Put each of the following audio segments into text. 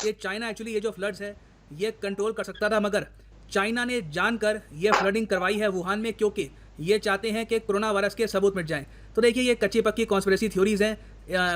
कि China actually ये जो फ्लड्स है ये कंट्रोल कर सकता था, मगर चाइना ने जानकर ये फ्लडिंग करवाई है वुहान में, क्योंकि ये चाहते हैं कि कोरोना वायरस के सबूत मिट जाएं। तो देखिए, ये कच्ची पक्की कॉन्स्पिरेसी थ्योरीज हैं।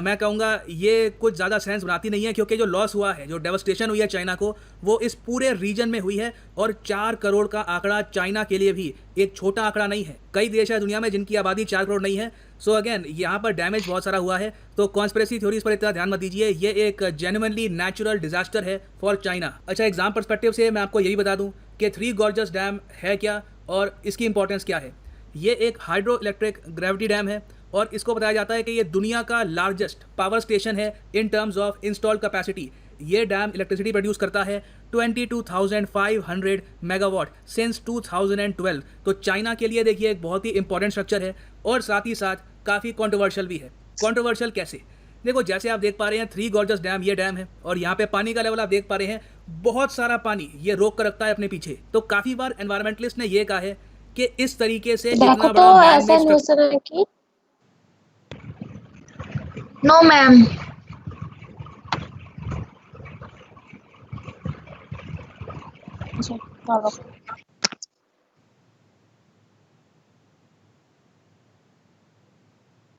मैं कहूँगा ये कुछ ज़्यादा सेंस बनाती नहीं है, क्योंकि जो लॉस हुआ है, जो डेवस्टेशन हुई है चाइना को, वो इस पूरे रीजन में हुई है। और 4 करोड़ का आंकड़ा चाइना के लिए भी एक छोटा आंकड़ा नहीं है। कई देश है दुनिया में जिनकी आबादी 4 करोड़ नहीं है। सो अगेन यहाँ पर डैमेज बहुत सारा हुआ है। तो कॉन्स्पिरेसी थ्योरीज पर इतना ध्यान मत दीजिए, ये एक जेन्युइनली नेचुरल डिजास्टर है फॉर चाइना। अच्छा, एग्जाम परस्पेक्टिव से मैं आपको यही बता दूं कि थ्री गॉर्जस डैम है क्या और इसकी इंपॉर्टेंस क्या है। ये एक हाइड्रो इलेक्ट्रिक ग्रेविटी डैम है और इसको बताया जाता है कि ये दुनिया का लार्जेस्ट पावर स्टेशन है in terms of installed capacity. ये डैम इलेक्ट्रिसिटी प्रोड्यूस करता है 22,500 मेगावाट सिंस 2012। तो चाइना के लिए देखिए एक बहुत ही इंपॉर्टेंट स्ट्रक्चर है और साथ ही साथ काफ़ी कॉन्ट्रोवर्शियल भी है। कॉन्ट्रोवर्शियल कैसे? देखो, जैसे आप देख पा रहे हैं थ्री गॉर्जस डैम ये डैम है और यहाँ पे पानी का लेवल आप देख पा रहे हैं, बहुत सारा पानी ये रोक कर रखता है अपने पीछे। तो काफ़ी बार एनवायरमेंटलिस्ट ने ये कहा है कि इस तरीके से देखो इतना तो बड़ा मैन ऐसा मेड न्यूज़ स्ट्रक्चर। है कि नो मैम।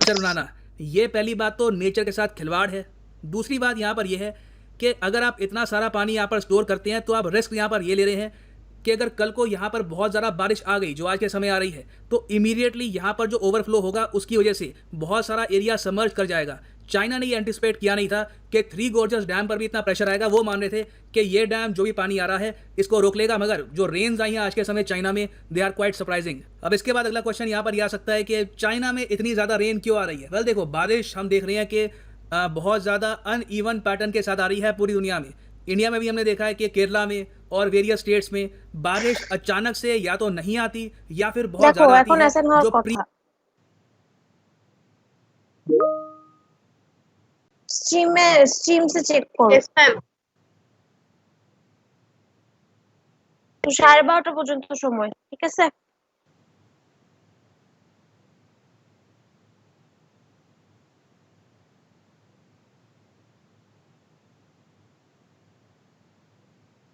चलो बनाना, ये पहली बात तो नेचर के साथ खिलवाड़ है। दूसरी बात यहाँ पर यह है कि अगर आप इतना सारा पानी यहाँ पर स्टोर करते हैं तो आप रिस्क यहाँ पर ये ले रहे हैं कि अगर कल को यहाँ पर बहुत ज़्यादा बारिश आ गई, जो आज के समय आ रही है, तो इमीडिएटली यहाँ पर जो ओवरफ्लो होगा उसकी वजह से बहुत सारा एरिया सबमर्ज कर जाएगा। चाइना ने ये एंटिसिपेट किया नहीं था कि थ्री गोर्जस डैम पर भी इतना प्रेशर आएगा। वो मान रहे थे कि ये डैम जो भी पानी आ रहा है इसको रोक लेगा, मगर जो रेन्स आई हैं आज के समय चाइना में, दे आर क्वाइट सरप्राइजिंग। अब इसके बाद अगला क्वेश्चन यहाँ पर ये आ सकता है कि चाइना में इतनी ज़्यादा रेन क्यों आ रही है। वेल देखो, बारिश हम देख रहे हैं कि बहुत ज़्यादा अनइवन पैटर्न के साथ आ रही है पूरी दुनिया में। इंडिया में भी हमने देखा है कि केरला में और वेरियस स्टेट्स में बारिश अचानक से या तो नहीं आती या फिर बहुत দেখো ज़्यादा आती এখন है। অ্যাসাইন হওয়ার जो प्री কথা। স্ট্রিম সে চেক করো। Yes, ma'am. তো 12:30 পর্যন্ত সময়, ঠিক আছে?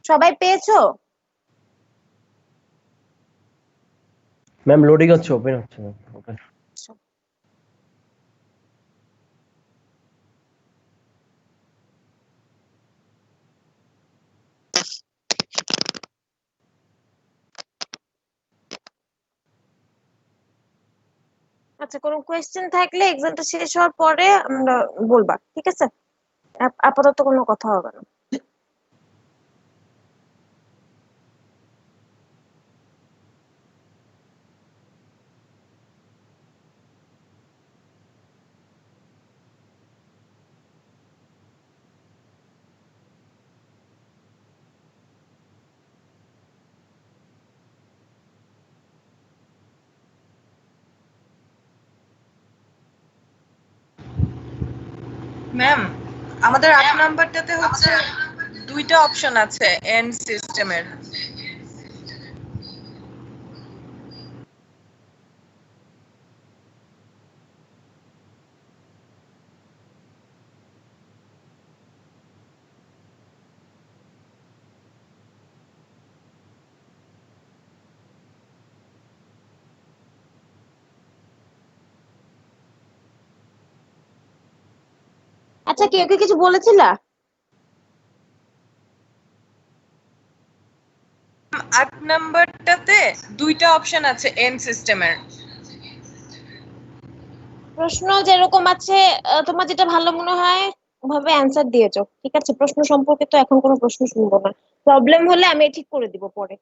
সবাই পেয়েছো? ম্যাম লোডিং হচ্ছে, ওপেন হচ্ছে ম্যাম। ওপেন। আচ্ছা, কোনো কোয়েশ্চেন থাকলে এক্সামটা শেষ হওয়ার পরে আমরা বলবা, ঠিক আছে? আপাতত কোনো কথা হবে না। ম্যাম, আমাদের 8 নাম্বারটাতে হচ্ছে দুইটা অপশন আছে এন্ড সিস্টেমের। আচ্ছা, কেউ কি কিছু বলেছিলা? 8 নাম্বারটাতে দুইটা অপশন আছে এন্ড সিস্টেমের। প্রশ্ন যেরকম আছে, তোমার যেটা ভালো মনে হয় ওভাবে অ্যান্সার দিয়েছো, ঠিক আছে? প্রশ্ন সম্পর্কে তো এখন কোনো প্রশ্ন শুনবো না। প্রবলেম হলে আমি ঠিক করে দিব পরে।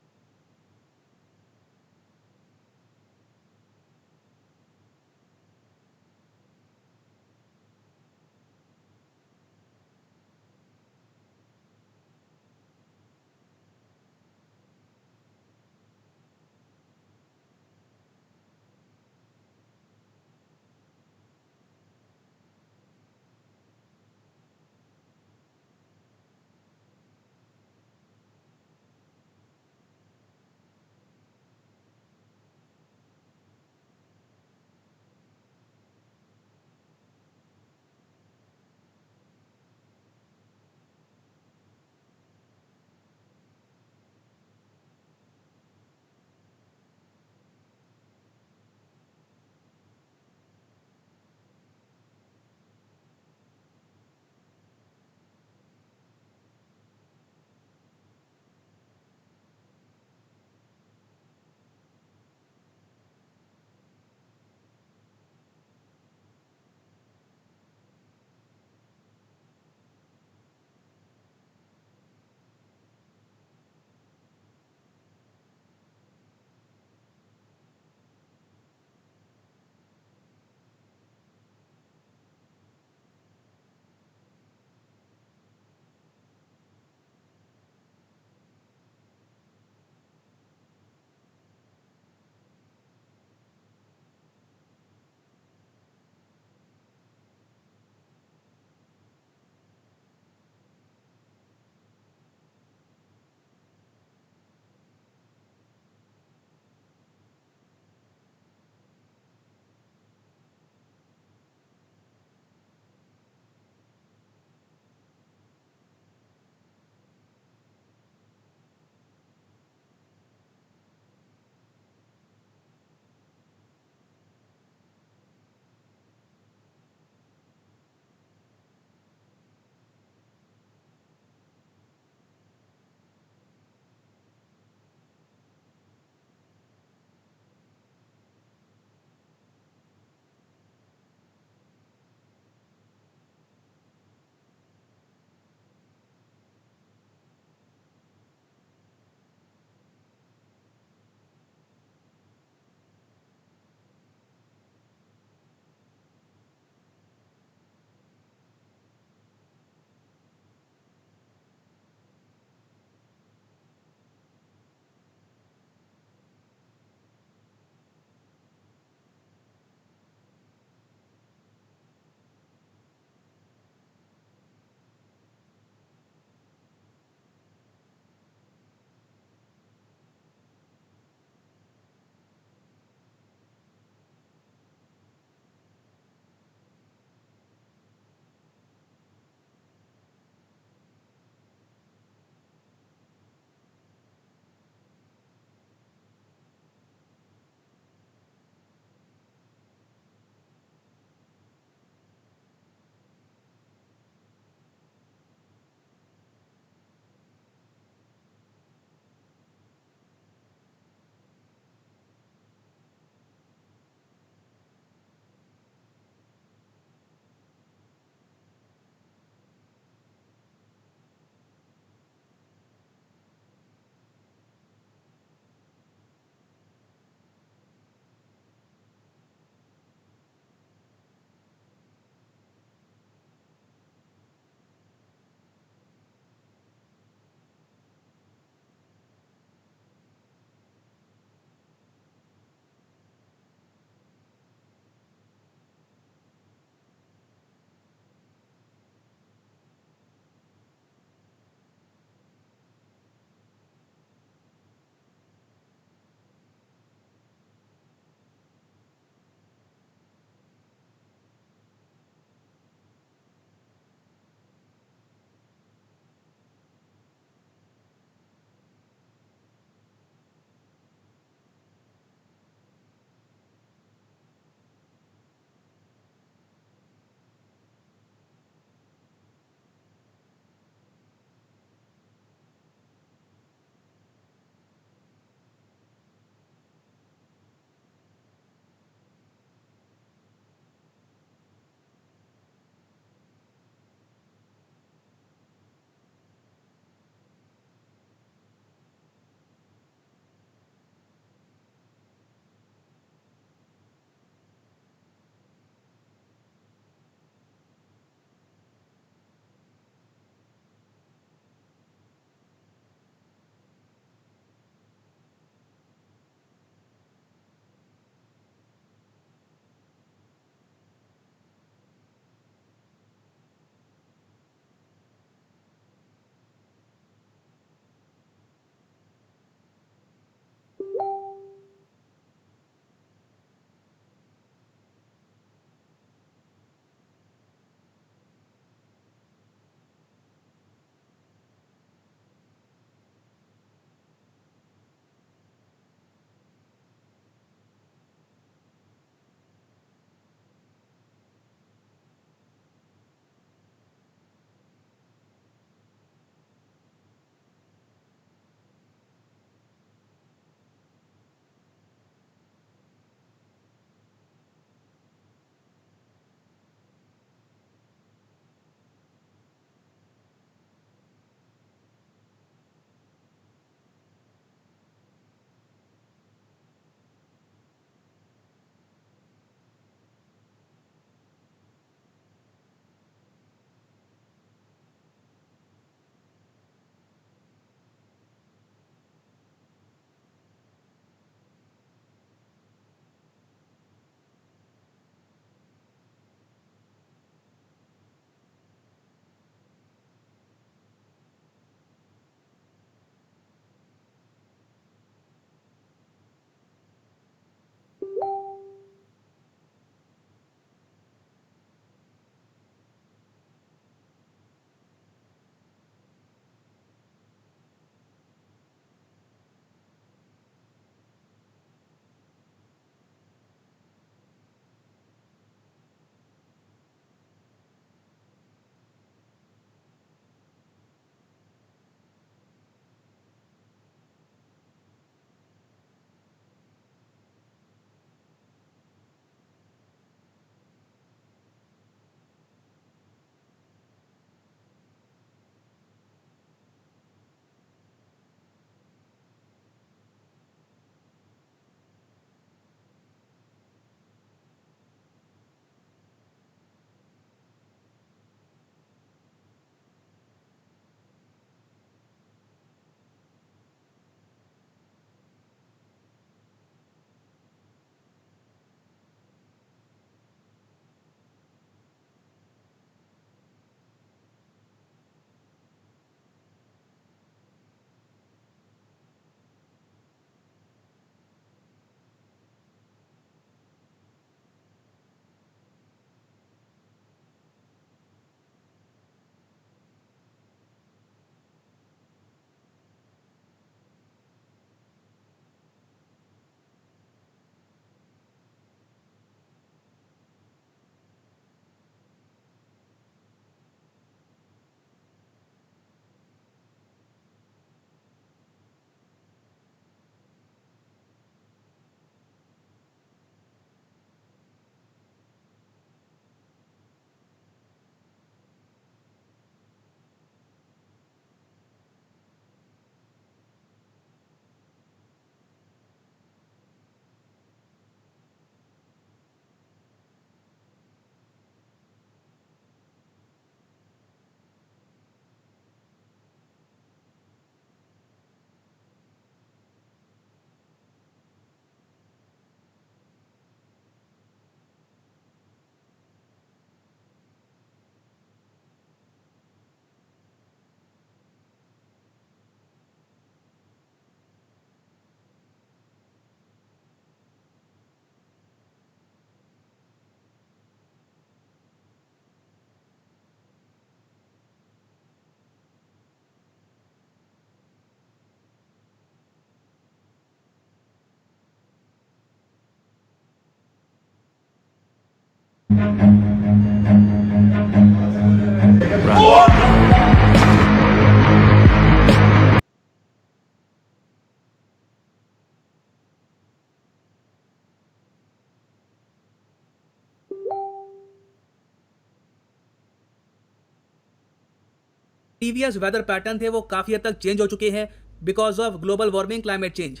प्रीवियस वेदर पैटर्न थे वो काफ़ी हद तक चेंज हो चुके हैं because of global warming, climate change.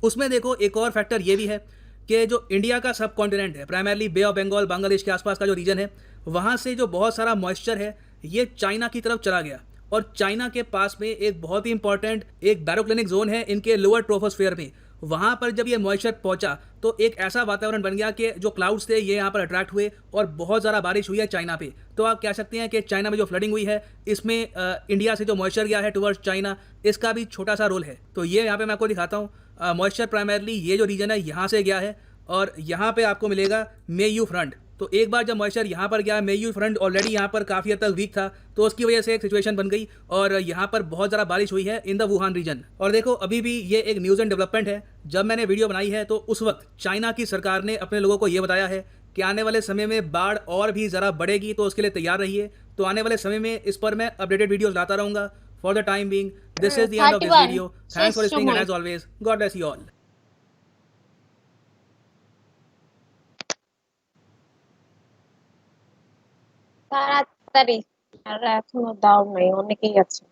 उसमें देखो एक और फैक्टर ये भी है कि जो इंडिया का सब कॉन्टिनेंट है, primarily bay of Bengal, Bangladesh के आसपास का जो रीजन है, वहाँ से जो बहुत सारा मॉइस्चर है ये चाइना की तरफ चला गया। और चाइना के पास में एक बहुत ही इंपॉर्टेंट एक बैरोक्लिनिक जोन है इनके लोअर ट्रोपोस्फेयर में। वहाँ पर जब ये मॉइस्चर पहुँचा तो एक ऐसा वातावरण बन गया कि जो क्लाउड्स थे ये यहाँ पर अट्रैक्ट हुए और बहुत ज़्यादा बारिश हुई है चाइना पे। तो आप कह सकते हैं कि चाइना में जो फ्लडिंग हुई है इसमें इंडिया से जो मॉइस्चर गया है टुवर्ड्स चाइना, इसका भी छोटा सा रोल है। तो ये यहाँ पे मैं आपको दिखाता हूँ। मॉइस्चर प्राइमरली ये जो रीजन है यहाँ से गया है और यहाँ पे आपको मिलेगा मेयू फ्रंट। तो एक बार जब मॉइस्चर यहाँ पर गया, मेयू फ्रंट ऑलरेडी यहाँ पर काफ़ी हद तक वीक था, तो उसकी वजह से एक सिचुएशन बन गई और यहाँ पर बहुत ज़्यादा बारिश हुई है इन द वुहान रीजन। और देखो अभी भी ये एक न्यूज़ एंड डेवलपमेंट है। जब मैंने वीडियो बनाई है तो उस वक्त चाइना की सरकार ने अपने लोगों को ये बताया है कि आने वाले समय में बाढ़ और भी ज़रा बढ़ेगी, तो उसके लिए तैयार रहिए। तो आने वाले समय में इस पर मैं अपडेटेड वीडियोज़ लाता रहूँगा। For the time being this is the end of this 31. Video. Thanks for listening and as always God bless you all. তাড়াতাড়ি, আর এখনো দাও নাই, অনেকেই আছে।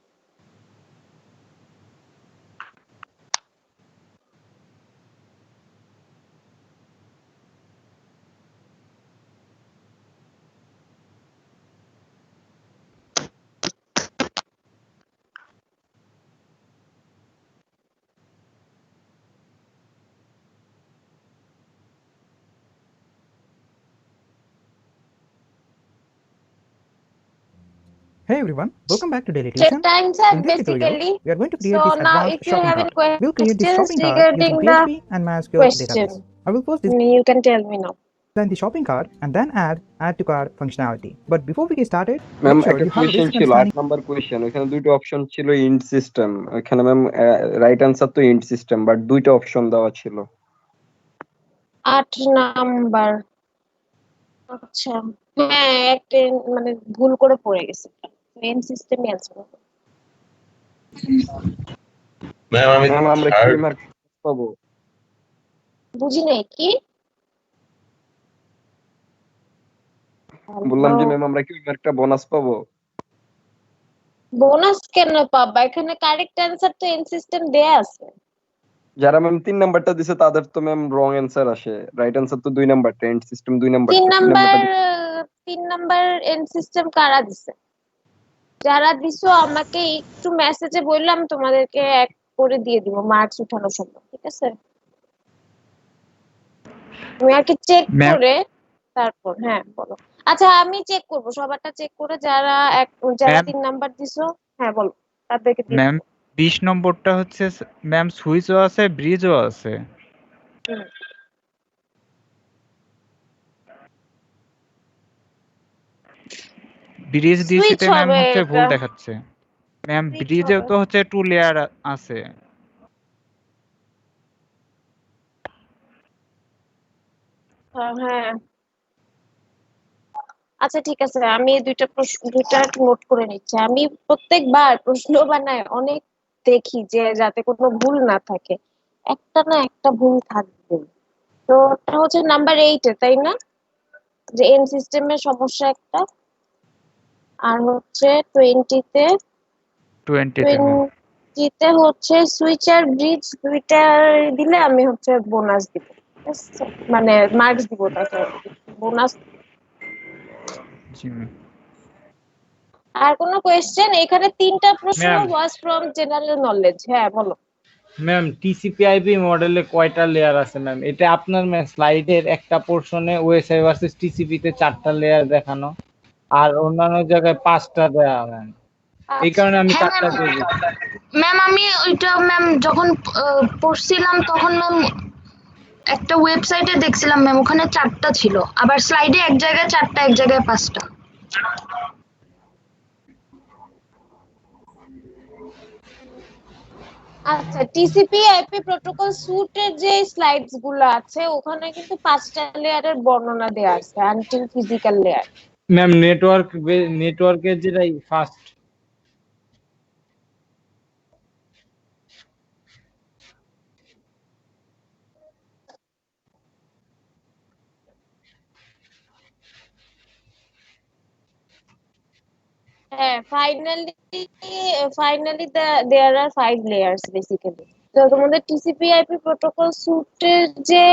Hey everyone, welcome back to Daily Check Tuition. times are In this tutorial, basically. we are going to create So this now advanced if you shopping have any cart. We'll create this questions shopping cart using regarding the PHP and MySQL database. question, I will first you can tell me now. design the shopping cart and then add to cart functionality. But before we get started, ma'am make sure একটা you have a question basic ছিল, 8 understanding. Number question. ওখানে দুটো option ছিল int system. ওখানে ma'am right answer তো int system, but দুইটা option দেওয়া ছিল। 8 নাম্বার। আচ্ছা, হ্যাঁ একটা মানে ভুল করে পড়ে গেছে। মেইন সিস্টেমই আছে। ম্যাম আমরা কি মার্ক পাবো? বুঝি নাই কি বললাম যে ম্যাম আমরা কি মার্কটা বোনাস পাবো? বোনাস কেন পাবা? এখানে কারেক্ট অ্যানসার তো এন সিস্টেম দেয়া আছে। যারা ম্যাম 3 নাম্বারটা দিছে তাদের তো ম্যাম রং অ্যান্সার আসে। রাইট অ্যান্সার তো 2 নাম্বারটা, এন্ড সিস্টেম 2 নাম্বারটা। 3 নাম্বার এন সিস্টেম কারা দিছে? যারা দিছো আমাকে একটু মেসেজে বললাম, তোমাদেরকে এক করে দিয়ে দিব মার্কস উঠানোর সময়, ঠিক আছে? তুমি আর কি চেক করে তারপর হ্যাঁ বলো। আচ্ছা আমি চেক করব, সবারটা চেক করে যারা 3 নাম্বার দিছো হ্যাঁ বলো তাদেরকে দিয়ে ম্যাম 20 নম্বরটা হচ্ছে ম্যাম সুইচও আছে, ব্রিজও আছে। ব্রিজ দিয়েছে ম্যাম হচ্ছে ভুল দেখাচ্ছে। ম্যাম ব্রিজেও তো হচ্ছে 2 লেয়ার আছে। হ্যাঁ আচ্ছা ঠিক আছে, আমি দুইটা নোট করে নিচ্ছি। আমি প্রত্যেকবার প্রশ্ন বানায় অনেক দেখি যে যাতে কোনো ভুল না থাকে, একটা না একটা ভুল থাকবে। তো এটা হচ্ছে নাম্বার 8 এ, তাই না? যে এন সিস্টেমের সমস্যা একটা, আর হচ্ছে 20 তে হচ্ছে সুইচ আর ব্রিজ দুইটা দিলে আমি হচ্ছে বোনাস দিব, মানে মার্কস দিব, তাতে বোনাস। আর কোনো কোয়েশ্চেন? এখানে 3টা প্রশ্ন ওয়াজ ফ্রম জেনারেল নলেজ। হ্যাঁ বলো ম্যাম। টিসিপি/আইপি মডেলে কয়টা লেয়ার আছে ম্যাম? এটা আপনার ম্যাম স্লাইডের একটা পোরশনে ওএসআই ভার্সেস টিসিপি তে 4টা লেয়ার দেখানো, আর অন্যান্য জায়গায় 5টা দেয়া ম্যাম। এই কারণে আমি 4টা দিয়েছি ম্যাম। আমি ওইটা ম্যাম যখন পড়ছিলাম তখন ম্যাম একটা ওয়েবসাইটে দেখছিলাম ম্যাম, ওখানে 4টা ছিল, আবার স্লাইডে এক জায়গায় 4টা এক জায়গায় 5টা। আচ্ছা, টিসিপি আইপি প্রোটোকল স্যুটের যে স্লাইডস গুলো আছে ওখানে কিন্তু 5টা লেয়ারের বর্ণনা দেওয়া আছে আনটিল ফিজিক্যাল লেয়ার। ম্যাম নেটওয়ার্কের যেটাই ফার্স্ট। হ্যাঁ, ফাইনালি দেয়ার আর 5 লেয়ার্স বেসিক্যালি। তো তোমাদের টিসিপি আইপি প্রোটোকল স্যুটের যে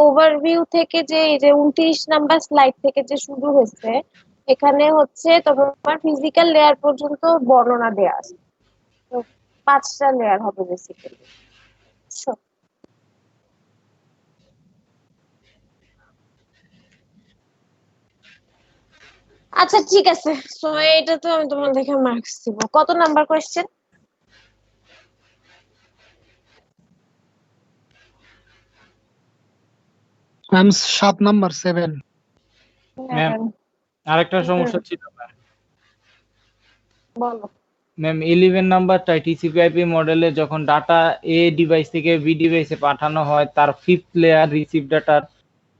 ওভারভিউ থেকে যে এই যে 29 নাম্বার স্লাইড থেকে যে শুরু হয়েছে, এখানে হচ্ছে তোমার ফিজিক্যাল লেয়ার পর্যন্ত বর্ণনা দেয়া আছে। তো 5টা লেয়ার হবে বেসিক্যালি। আচ্ছা ঠিক আছে, সো এটা তো আমি তোমার দেখে মার্কস দিব। কত number question? Ma'am 7 number 7। Ma'am আরেকটা সমস্যা ছিল ম্যাম। বলো। ম্যাম 11 নাম্বারটা টিসিপি/আইপি মডেলে যখন ডাটা এ ডিভাইস থেকে বি ডিভাইসে পাঠানো হয় তার 5th লেয়ার রিসিভ ডাটার,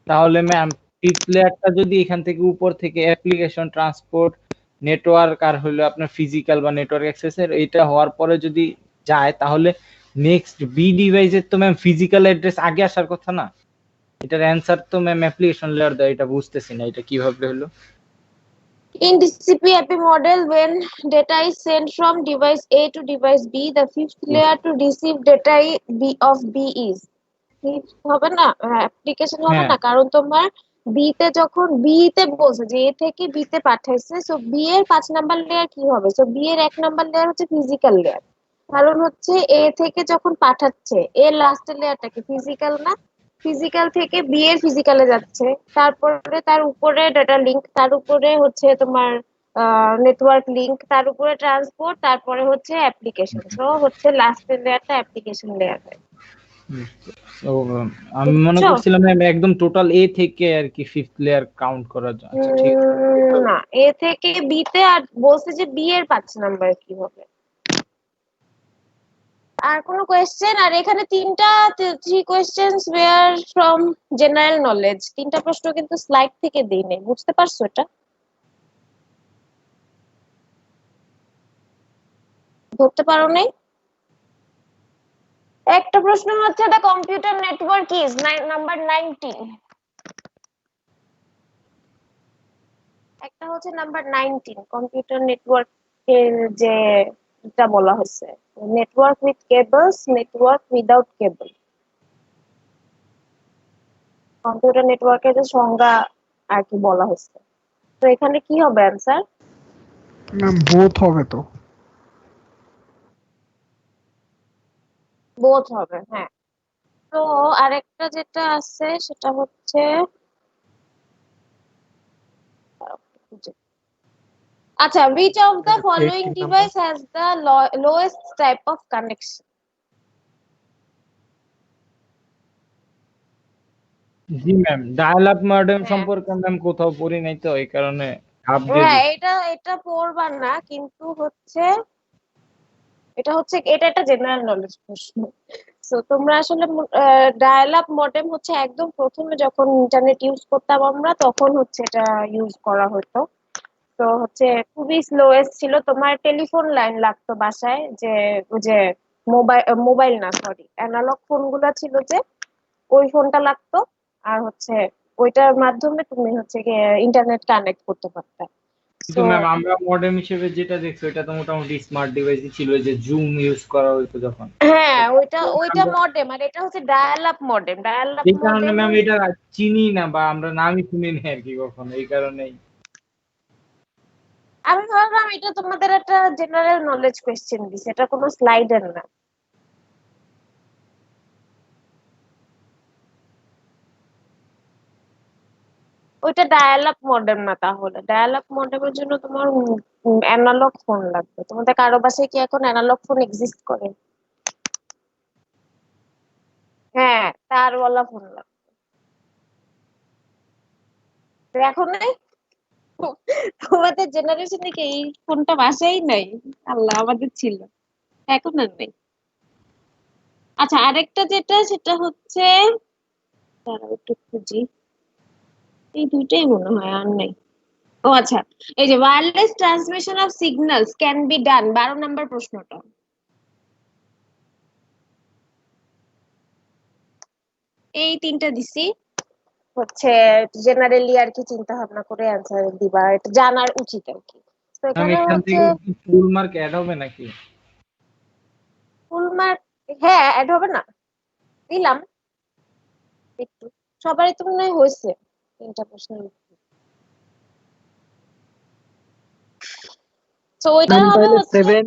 তাহলে ম্যাম 5th লেয়ারটা যদি এখান থেকে উপর থেকে অ্যাপ্লিকেশন ট্রান্সপোর্ট নেটওয়ার্ক আর হলো আপনার ফিজিক্যাল বা নেটওয়ার্ক অ্যাক্সেসের এটা হওয়ার পরে যদি যায়, তাহলে নেক্সট বি ডিভাইসের তো ম্যাম ফিজিক্যাল অ্যাড্রেস আগে আসার কথা না? এটার অ্যান্সার তো ম্যাম অ্যাপ্লিকেশন লেয়ার দেয়, এটা বুঝতেছি না এটা কিভাবে হলো। In TCP/IP model, when data is sent from device A to device B, the 5th layer to receive data of B is হবে না, অ্যাপ্লিকেশন হবে না, কারণ তোমার বি তে যখন বি তে বলছে যে এ থেকে বি তে পাঠাইছে, সো বি এর 5 নাম্বার লেয়ার কি হবে? সো বি এর 1 নাম্বার লেয়ার হচ্ছে ফিজিক্যাল লেয়ার, কারণ হচ্ছে এ থেকে যখন পাঠাচ্ছে এর লাস্টের লেয়ারটা কি ফিজিক্যাল না? ফিজিক্যাল থেকে বি এর ফিজিক্যালে যাচ্ছে, তারপরে তার উপরে ডাটা লিংক, তার উপরে হচ্ছে তোমার নেটওয়ার্ক লিংক, তার উপরে ট্রান্সপোর্ট, তারপরে হচ্ছে অ্যাপ্লিকেশন। সো হচ্ছে লাস্টের লেয়ারটা অ্যাপ্লিকেশন লেয়ার হয়। ও আমি মনে করছিলাম ম্যাম একদম টোটাল এ থেকে আর কি 5th লেয়ার কাউন্ট করা যায়। আচ্ছা ঠিক আছে। না, এ থেকে বি তে, আর বলছে যে বি এর 5 নাম্বার কি হবে। আর কোনো কোয়েশ্চেন? আর এখানে 3 questions were from general knowledge. 3টা প্রশ্ন কিন্তু স্লাইড থেকে দেই নাই, বুঝতে পারছো এটা? ধরতে পারো নাই? একটা প্রশ্ন হচ্ছে the computer network is number 19, একটা হচ্ছে নাম্বার 19 কম্পিউটার নেটওয়ার্ক এর যে এটা বলা হয়েছে network with cables, network without cable. Computer নেটওয়ার্কের যে সংজ্ঞা আর কি বলা হয়েছে, তো এখানে কি হবে অ্যানসার? ম্যাম বোথ হবে তো। বোথ হবে, হ্যাঁ। তো আরেকটা যেটা আছে সেটা হচ্ছে আচ্ছা, which of the following device has the lowest type of connection? G ma'am dial up modem সম্পর্কে ম্যাম কোথাও পড়ি নাই তো এই কারণে আপডেট। হ্যাঁ, এটা পড়বা না, কিন্তু হচ্ছে এটা একটা জেনারেল নলেজ প্রশ্ন। সো তোমরা আসলে ডায়াল আপ মডেম হচ্ছে একদম প্রথমে যখন ইন্টারনেট ইউজ করতাম আমরা, তখন হচ্ছে এটা ইউজ করা হতো। তো হচ্ছে খুবই স্লোয়েস্ট ছিল, তোমার টেলিফোন লাইন লাগতো বাসায়, যে ওই যে মোবাইল না সরি অ্যানালগ ফোন গুলা ছিল, যে ওই ফোনটা লাগতো, আর হচ্ছে ওইটার মাধ্যমে তুমি হচ্ছে গিয়ে ইন্টারনেট কানেক্ট করতে পারতে। কিন্তু ম্যাম আমরা মডেম হিসেবে যেটা দেখছি ওটা তো মোটামুটি স্মার্ট ডিভাইসই ছিল, যে জুম ইউজ করা হতো যখন। হ্যাঁ, ওইটা মডেম, আর এটা হচ্ছে dial up modem. Dial up এই কারণে মডেম ম্যাম এটা চিনি না বা আমরা নামই শুনিনি আর কি কখনো, এই কারণেই। আমি ভাবলাম এটা তোমাদের একটা জেনারেল নলেজ কোয়েশ্চেন দিছে, এটা কোনো স্লাইডের না। ওইটা ডায়াল আপ মডেম না, তাহলে ডায়াল আপ মডেমের জন্য তোমার অ্যানালগ ফোন লাগবে। তোমাদের কারো বাসায় কি এখন অ্যানালগ ফোন এক্সিস্ট করে? হ্যাঁ, তারওয়ালা ফোন লাগবে। এখন নাই? তোমাদের জেনারেশনে কি এই ফোনটা বাসায় নাই? আল্লাহ, আমাদের ছিল, এখন আর নেই। আচ্ছা, আরেকটা যেটা সেটা হচ্ছে, দাঁড়াও একটু খুঁজি, এই দুইটাই মনে হয়, আর নাই। ও আচ্ছা, এই যে wireless transmission of signals can be done, 12 নম্বর প্রশ্নটা। এই তিনটা দিছি, হচ্ছে জেনারেলি আর কি চিন্তা ভাবনা করে অ্যান্সার দিবা, এটা জানার উচিত আর কি। তো ম্যাম এখানে এখান হচ্ছে থেকে ফুল মার্ক অ্যাড হবে নাকি? ফুল মার্ক, হ্যাঁ অ্যাড হবে না, দিলাম একটু, সবারই তো মনে হয় হয়েছে তিনটা প্রশ্নের উত্তর। তো ওইটা ম্যাম হবে তাহলে হচ্ছে 7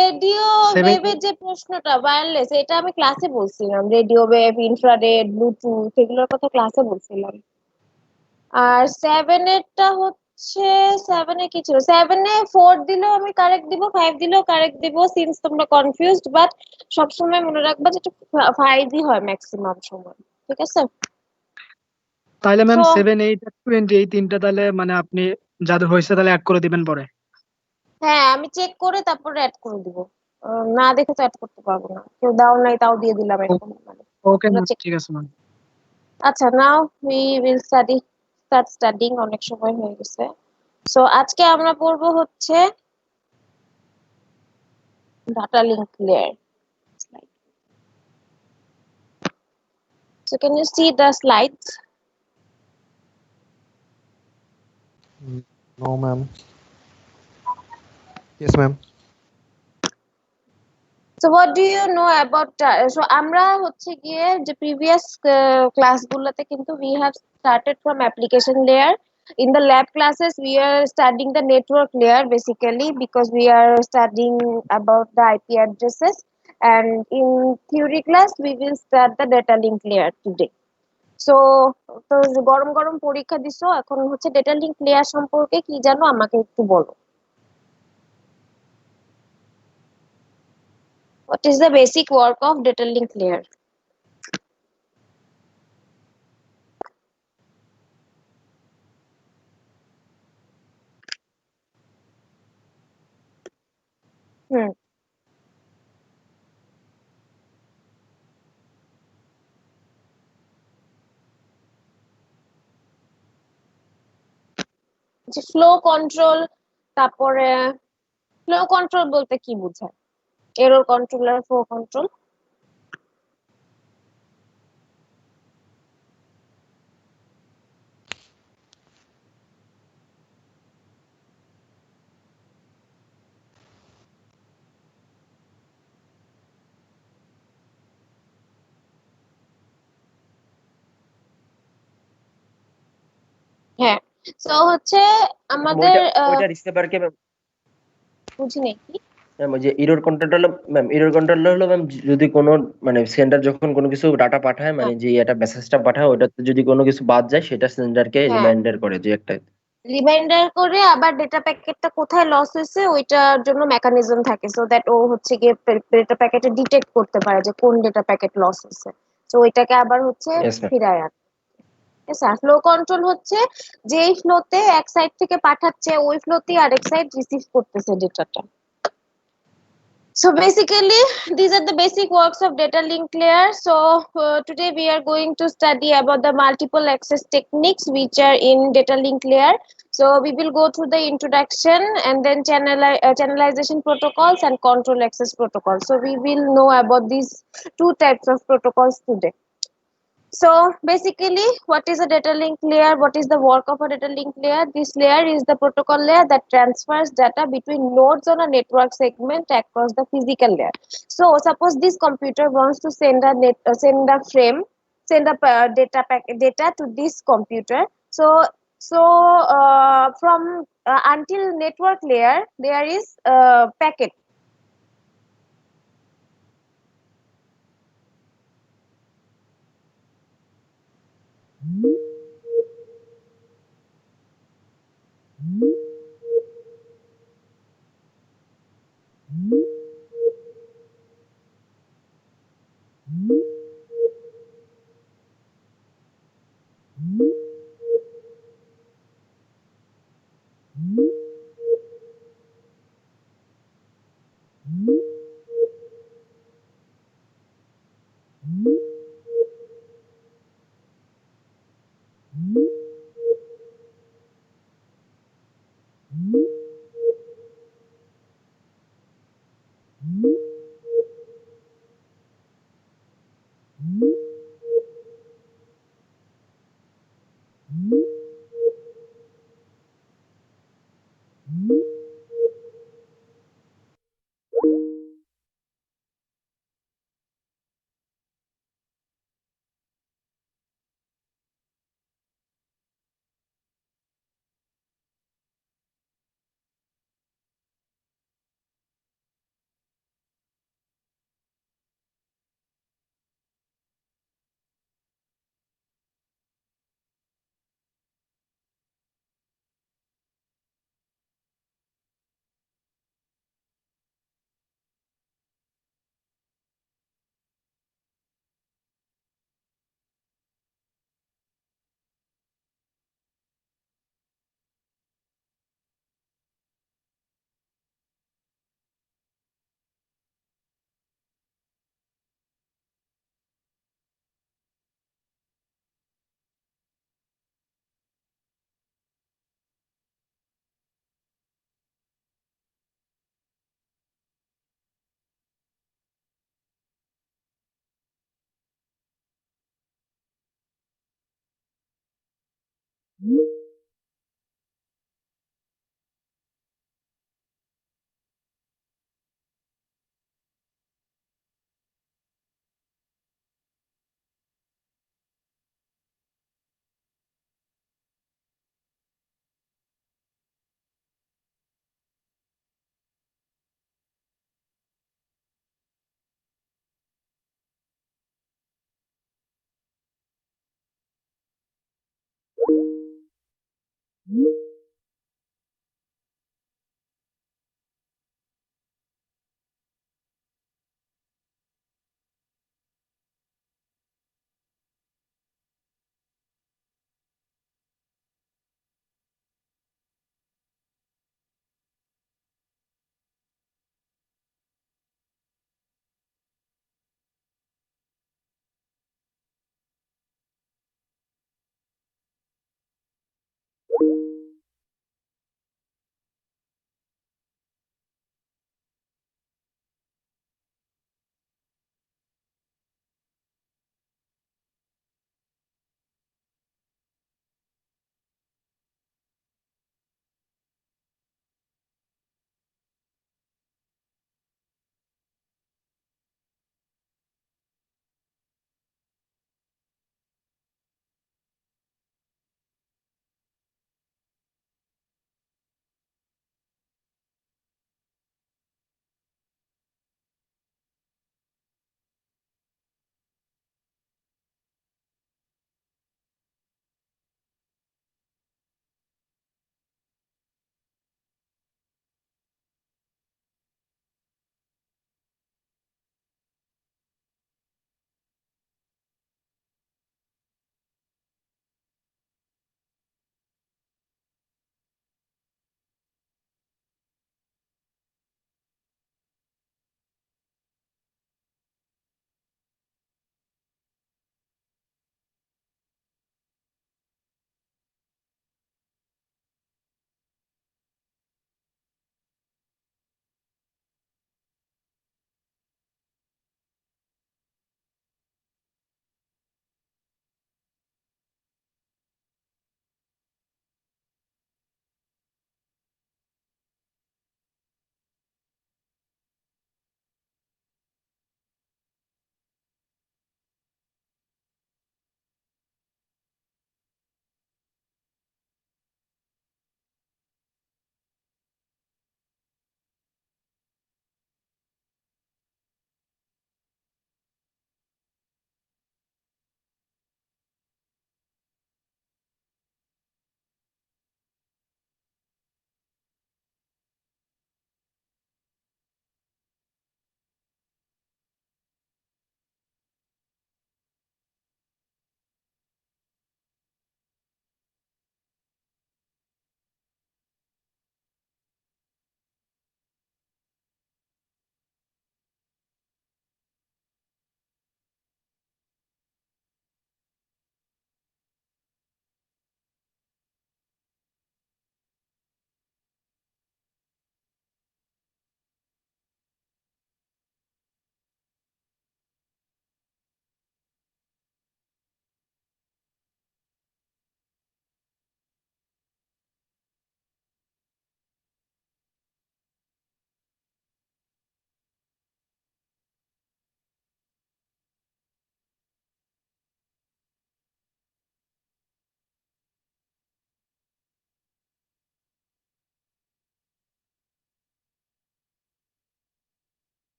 রেডিও 7 ওয়েভের যে প্রশ্নটা, ওয়্যারলেস, এটা আমি ক্লাসে বলছিলাম, রেডিও ওয়েভ, ইনফ্রারেড, ব্লুটুথ, এগুলোর কথা ক্লাসে বলছিলাম। আর 7 এরটা হচ্ছে, 7 এ কি ছিল, 7 এ 4 দিলেও আমি কারেক্ট দিব, 5 দিলেও কারেক্ট দিব, সিন্স তোমরা কনফিউজড, বাট সবসময় মনে রাখবা যে 5ই হয় ম্যাক্সিমাম সময়, ঠিক আছে? তাহলে ম্যাম সো 7 8 আর 20 এই তিনটা তাহলে মানে আপনি যাদের হয়েছে তাহলে অ্যাড করে দিবেন পরে। হ্যাঁ, আমি চেক করে তারপরে অ্যাড করে দিব, না দেখে তো অ্যাড করতে পারবো না, কেউ দাও নাই তাও দিয়ে দিলাম এরকম মানে। ওকে তোমরা ম্যাম, চেক, ঠিক আছে ম্যাম। আচ্ছা now we will start studying, অনেক সময় হয়ে গেছে। সো আজকে আমরা পড়বো হচ্ছে data link layer. So can you see the slides? No, ma'am. Yes, ma'am. So what do you know about so আমরা হচ্ছে গিয়ে যে previous ক্লাসগুলোতে কিন্তু we have started from application layer. In the lab classes we are studying the network layer basically, because we are studying about the IP addresses, and in theory class we will start the data link layer today. So তো গরম গরম পরীক্ষা দিছো, এখন হচ্ছে data link layer সম্পর্কে কি জানো আমাকে একটু বলো। What is the basic work of data link layer? হুম, যে ফ্লো কন্ট্রোল, তারপরে ফ্লো কন্ট্রোল বলতে কি বোঝায়? এরর কন্ট্রোল আর ফ্লো কন্ট্রোল। হ্যাঁ, সো হচ্ছে ম্যাম আমাদের ওইটা রিসিভারকে বুঝি নেই কি। ম্যাম ওই যে এরর কন্ট্রোলটা হলো ম্যাম, এরর কন্ট্রোলটা হলো ম্যাম যদি কোনো মানে সেন্ডার যখন কোনো কিছু ডাটা পাঠায়, মানে হ্যাঁ, যে একটা মেসেজটা পাঠায় ওটাতে যদি কোনো কিছু বাদ যায় সেটা সেন্ডারকে হ্যাঁ, রিমাইন্ডার করে যে একটা। রিমাইন্ডার করে, আবার ডেটা প্যাকেটটা কোথায় লস হয়েছে ওইটার জন্য মেকানিজম থাকে, সো দ্যাট ও হচ্ছে গিয়ে ডেটা প্যাকেটে ডিটেক্ট করতে পারে যে কোন ডেটা প্যাকেট লস হয়েছে, তো ওইটাকে আবার হচ্ছে ইয়েস ম্যাম। ফিরায় আনে। ফ্লো কন্ট্রোল হচ্ছে যেই ফ্লোতে এক সাইড থেকে পাঠাচ্ছে ওই ফ্লোতেই আরেক সাইড রিসিভ করতেছে ডেটাটা। So basically, these are the basic works of data link layer. So today we are going to study about the multiple access techniques which are in data link layer. So we will go through the introduction and then channelization protocols and control access protocols. So we will know about these two types of protocols today. So basically, what is a data link layer? What is the work of a data link layer? This layer is the protocol layer that transfers data between nodes on a network segment across the physical layer. So suppose this computer wants to send a data to this computer. From until network layer, there is packet.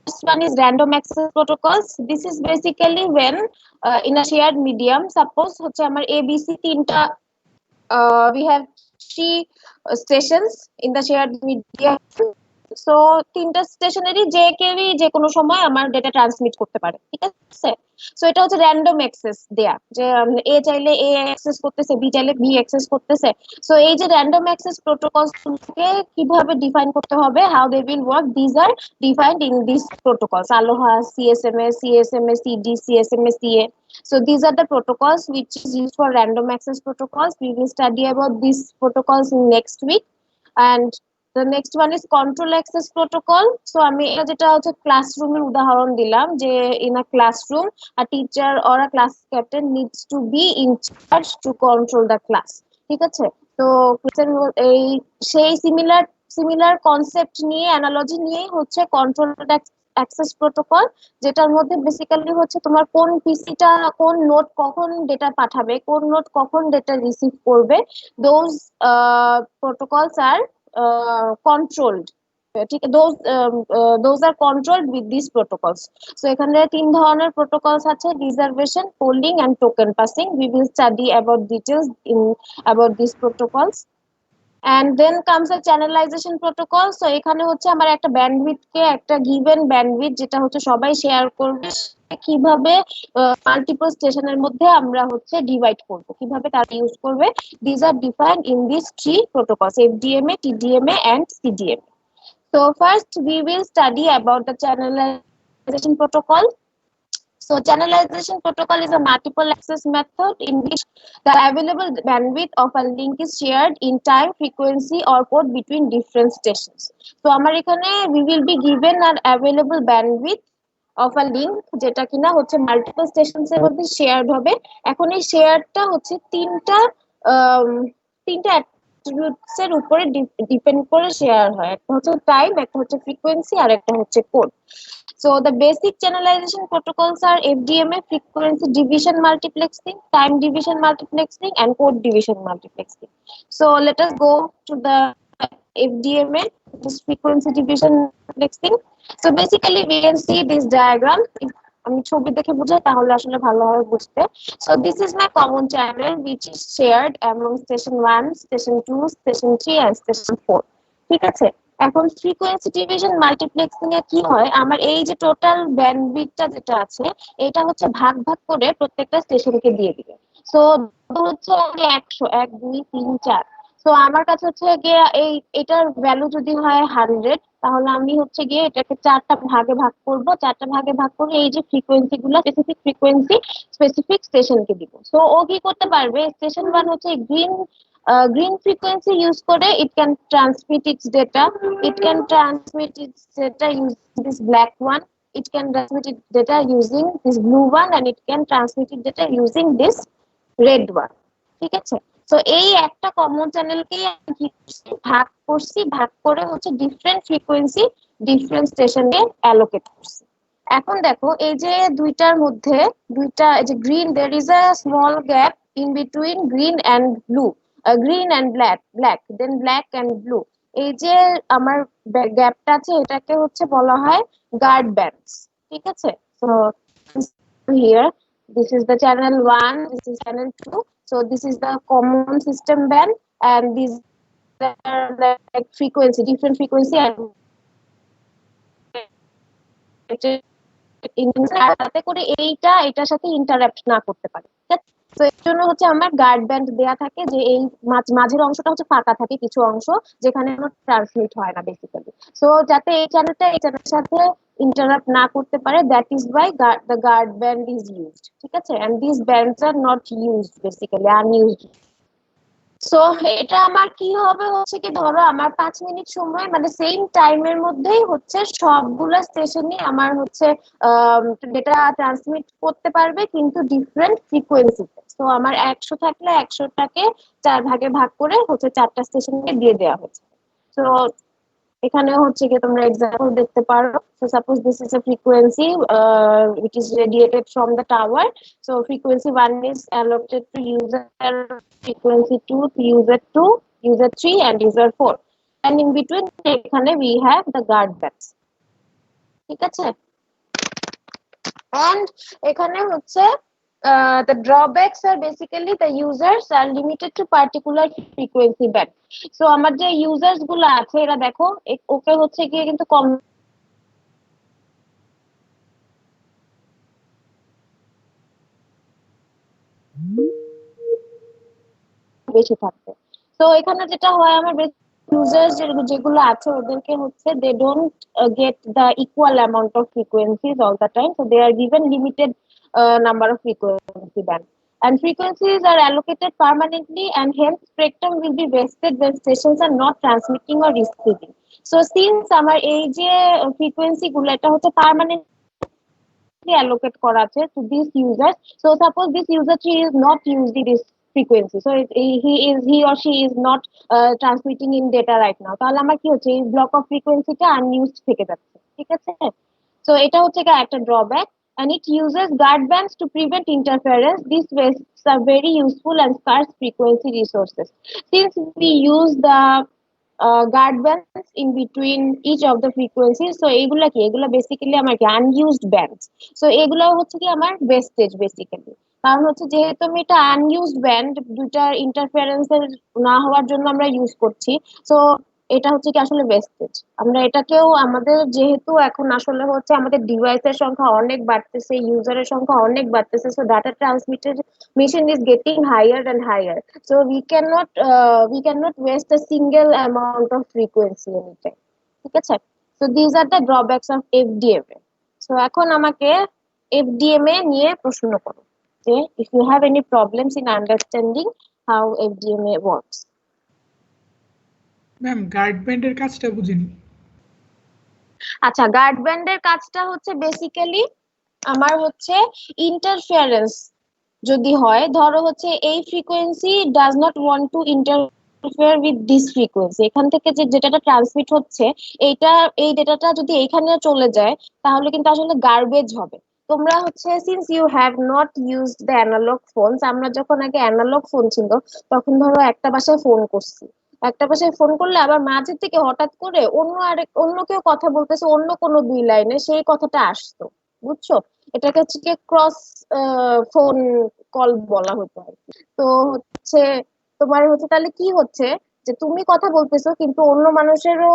First one is random access protocols. This is basically when in a shared medium, suppose হচ্ছে আমার ABC তিনটা we have three sessions in the shared medium. So তিনটা স্টেশনেরই যে কেউই যে কোনো সময় আমার ডেটা ট্রান্সমিট করতে পারে, ঠিক আছে। সো এটা হচ্ছে র্যান্ডম অ্যাক্সেস দেয়া, যে এ চাইলে এ অ্যাক্সেস করতেছে, বি চাইলে বি অ্যাক্সেস করতেছে। সো এই যে র্যান্ডম অ্যাক্সেস প্রোটোকলসকে কিভাবে ডিফাইন করতে হবে, how they will work, these are defined in this protocols, ALOHA, CSMA, CD, CSMA, So these are the protocols which is used for random access protocols. We will study about these protocols in next week. And the next one is control access protocol. So আমি এটা যেটা হচ্ছে ক্লাসরুমের উদাহরণ দিলাম, যে in a classroom a teacher or a class captain needs to be in charge to control the class, ঠিক আছে। তো এই সেই সিমিলার কনসেপ্ট নিয়ে, অ্যানালজি নিয়ে হচ্ছে কন্ট্রোল অ্যাক্সেস প্রোটোকল, যেটার মধ্যে বেসিক্যালি হচ্ছে তোমার কোন পিসিটা কোন নোড কখন ডেটা পাঠাবে, কোন নোড কখন ডেটা রিসিভ করবে, দোজ protocols are controlled, ঠিক আছে। those are controlled with these protocols. So এখানে তিন ধরনের protocols আছে, reservation, polling and token passing. We will study about details in about these protocols. And then comes a channelization protocol. So এখানে হচ্ছে আমার একটা ব্যান্ডউইথ কে একটা গিভেন ব্যান্ডউইথ যেটা হচ্ছে সবাই শেয়ার করবে, কিভাবে মাল্টিপল স্টেশনের মধ্যে আমরা হচ্ছে ডিভাইড করব, কিভাবে তারা ইউজ করবে। These are defined in these three protocols, FDMA, TDMA and CDMA. So first we will study about the channelization protocol. So channelization protocol is a multiple access method in which the available bandwidth of a link is shared in time, frequency or port between different stations. So আমার এখানে we will be given an available bandwidth of a link যেটা কিনা হচ্ছে multiple stations এর মধ্যে shared হবে। এখন এই শেয়ারটা হচ্ছে তিনটা অ্যাট্রিবিউটস এর উপরে ডিপেন্ড করে শেয়ার হয়, একটা হচ্ছে টাইম, একটা হচ্ছে ফ্রিকোয়েন্সি আর একটা হচ্ছে code. So the basic channelization protocols are FDMA, frequency division multiplexing, time division multiplexing, and code division multiplexing. So let us go to the FDMA, this frequency division multiplexing. So basically we can see this diagram. আমি ছবি দেখে বুঝাই তাহলে আসলে ভালোভাবে বুঝতে। So this is my common channel which is shared among station 1, station 2, station 3 and station 4, ঠিক আছে। এখন ফ্রিকোয়েন্সি ডিভিশন মাল্টিপ্লেক্সিং এ কি হয়, আমার এই যে টোটাল ব্যান্ডউইথটা যেটা আছে এটা হচ্ছে ভাগ ভাগ করে প্রত্যেকটা স্টেশনকে দিয়ে দিবে। সো হচ্ছে 100, 1 2 3 4। সো আমার কাছে হচ্ছে গিয়ে এটার ভ্যালু যদি হয় 100, তাহলে আমি হচ্ছে গিয়ে এটাকে চারটা ভাগে ভাগ করব, চারটা ভাগে ভাগ করে এই যে ফ্রিকোয়েন্সি গুলো স্পেসিফিক ফ্রিকোয়েন্সি স্পেসিফিক স্টেশনকে দিব। সো ও কি করতে পারবে, স্টেশন 1 হচ্ছে green frequency use করে it can transmit its data, using this black one, it can transmit its data using this blue one, and it can transmit its data using this red one, ঠিক আছে। তো এই একটা common চ্যানেলকে ভাগ করছি, ভাগ করে হচ্ছে ডিফারেন্ট ফ্রিকোয়েন্সি ডিফারেন্ট স্টেশনে অ্যালোকেট করছি। এখন দেখো এই যে দুইটার মধ্যে দুইটা এই যে green, there is a small gap in between green and blue, green and black, then black and blue, এই যে আমার গ্যাপটা আছে এটাকে হচ্ছে বলা হয় গার্ড ব্যান্ডস, ঠিক আছে। So here this is the channel 1, this is channel 2, so this is the common system band and these are like frequency, different frequency and যাতে করে এইটা এটার সাথে ইন্টারাপ্ট না করতে পারে, ঠিক আছে। তো এর জন্য হচ্ছে আমার গার্ড ব্যান্ড দেয়া থাকে, যে এই মাঝের অংশটা হচ্ছে ফাঁকা থাকে, কিছু অংশ যেখানে কোনো ট্রান্সমিট হয় না বেসিক্যালি। সো যাতে এই চ্যানেলটা এই চ্যানেলের সাথে ইন্টারাপ্ট না করতে পারে, that is why the guard band is used, ঠিক আছে। And this bands are not used, basically unused. So এটা আমার কি হবে হচ্ছে কি, ধরো আমার 5 মিনিট সময় মানে সেম টাইমের মধ্যেই হচ্ছে সবগুলো স্টেশনই আমার হচ্ছে ডেটা ট্রান্সমিট করতে পারবে, কিন্তু ডিফারেন্ট ফ্রিকোয়েন্সিতে। সো আমার 100 থাকলে 100টাকে 4 ভাগে ভাগ করে হচ্ছে 4টা স্টেশনকে দিয়ে দেওয়া হচ্ছে। সো এখানে হচ্ছে কি তোমরা এক্সাম্পল দেখতে পারো। So suppose this is a frequency which is radiated from the tower. So frequency 1 is allocated to user, frequency 2 to user 2, user 3 and user 4, and in between এখানে we have the guard bands, ঠিক আছে। and এখানে হচ্ছে the drawbacks are basically the users are limited to particular frequency band. So আমার যে users গুলো আছে এরা দেখো ওকে হচ্ছে গিয়ে কিন্তু কম বেশি থাকবে। তো এখানে যেটা হয় আমার users যেগুলো আছে ওদেরকে হচ্ছে they don't get the equal amount of frequencies all the time, so they are given limited number of frequency bands. And frequencies are allocated permanently, and hence spectrum will be wasted when stations are not transmitting or receiving. So since আমার এই যে frequency গুলো এটা হচ্ছে permanently allocate করা আছে to these users, so suppose this user tree is not using this frequency, so he or she is not transmitting in data right now, তাহলে আমার কি হচ্ছে এই block of frequency টা unused থেকে যাচ্ছে, ঠিক আছে? So এটা হচ্ছে একটা drawback, and it uses guard bands to prevent interference. These wastes are very useful and scarce frequency resources. Since we use the guard bands in between each of the frequencies, so এগুলা কি এগুলা basically আমার কি unused bands, so এগুলা হচ্ছে কি আমার wastage basically, কারণ হচ্ছে যেহেতু আমি এটা unused band দুটার interference না হওয়ার জন্য আমরা ইউজ করছি, so এটা হচ্ছে কি আসলে ওয়েস্টেজ। আমরা এটাকেও আমাদের যেহেতু এখন আসলে হচ্ছে আমাদের ডিভাইসের সংখ্যা অনেক বাড়তেছে, ইউজারের সংখ্যা অনেক বাড়তেছে, so data transmitted machine is getting higher and higher, so we cannot waste a single amount of frequency anytime, ঠিক আছে? So this are the drawbacks of FDMA। So এখন আমাকে FDMA নিয়ে প্রশ্ন করো যে if you have any problems in understanding how FDMA works। Ma'am guard ব্যান্ডের কাজটা বুঝিনি। আচ্ছা, গার্ড ব্যান্ডের কাজটা হচ্ছে বেসিক্যালি আমার হচ্ছে ইন্টারফারেন্স যদি হয়, ধরো হচ্ছে এই frequency does not want to interfere with this frequency, এখান থেকে যে ডেটাটা ট্রান্সমিট হচ্ছে এই ডেটাটা যদি এইখানে চলে যায় তাহলে কিন্তু আসলে গার্বেজ হবে। তোমরা হচ্ছে since you have not used the analogue phones, আমরা যখন আগে অ্যানালগ ফোন ছিল তখন ধরো একটা বাসায় ফোন করছি, একটা বাসায় ফোন করলে আবার মাঝে থেকে হঠাৎ করে অন্য কেউ কথা বলতেছে অন্য কোনো দুই লাইনে সেই কথাটা আসতো, বুঝছো? এটাকে হচ্ছে ক্রস ফোন কল বলা হতো আর কি। তো হচ্ছে তোমার হচ্ছে তাহলে কি হচ্ছে যে তুমি কথা বলতেছো কিন্তু অন্য মানুষেরও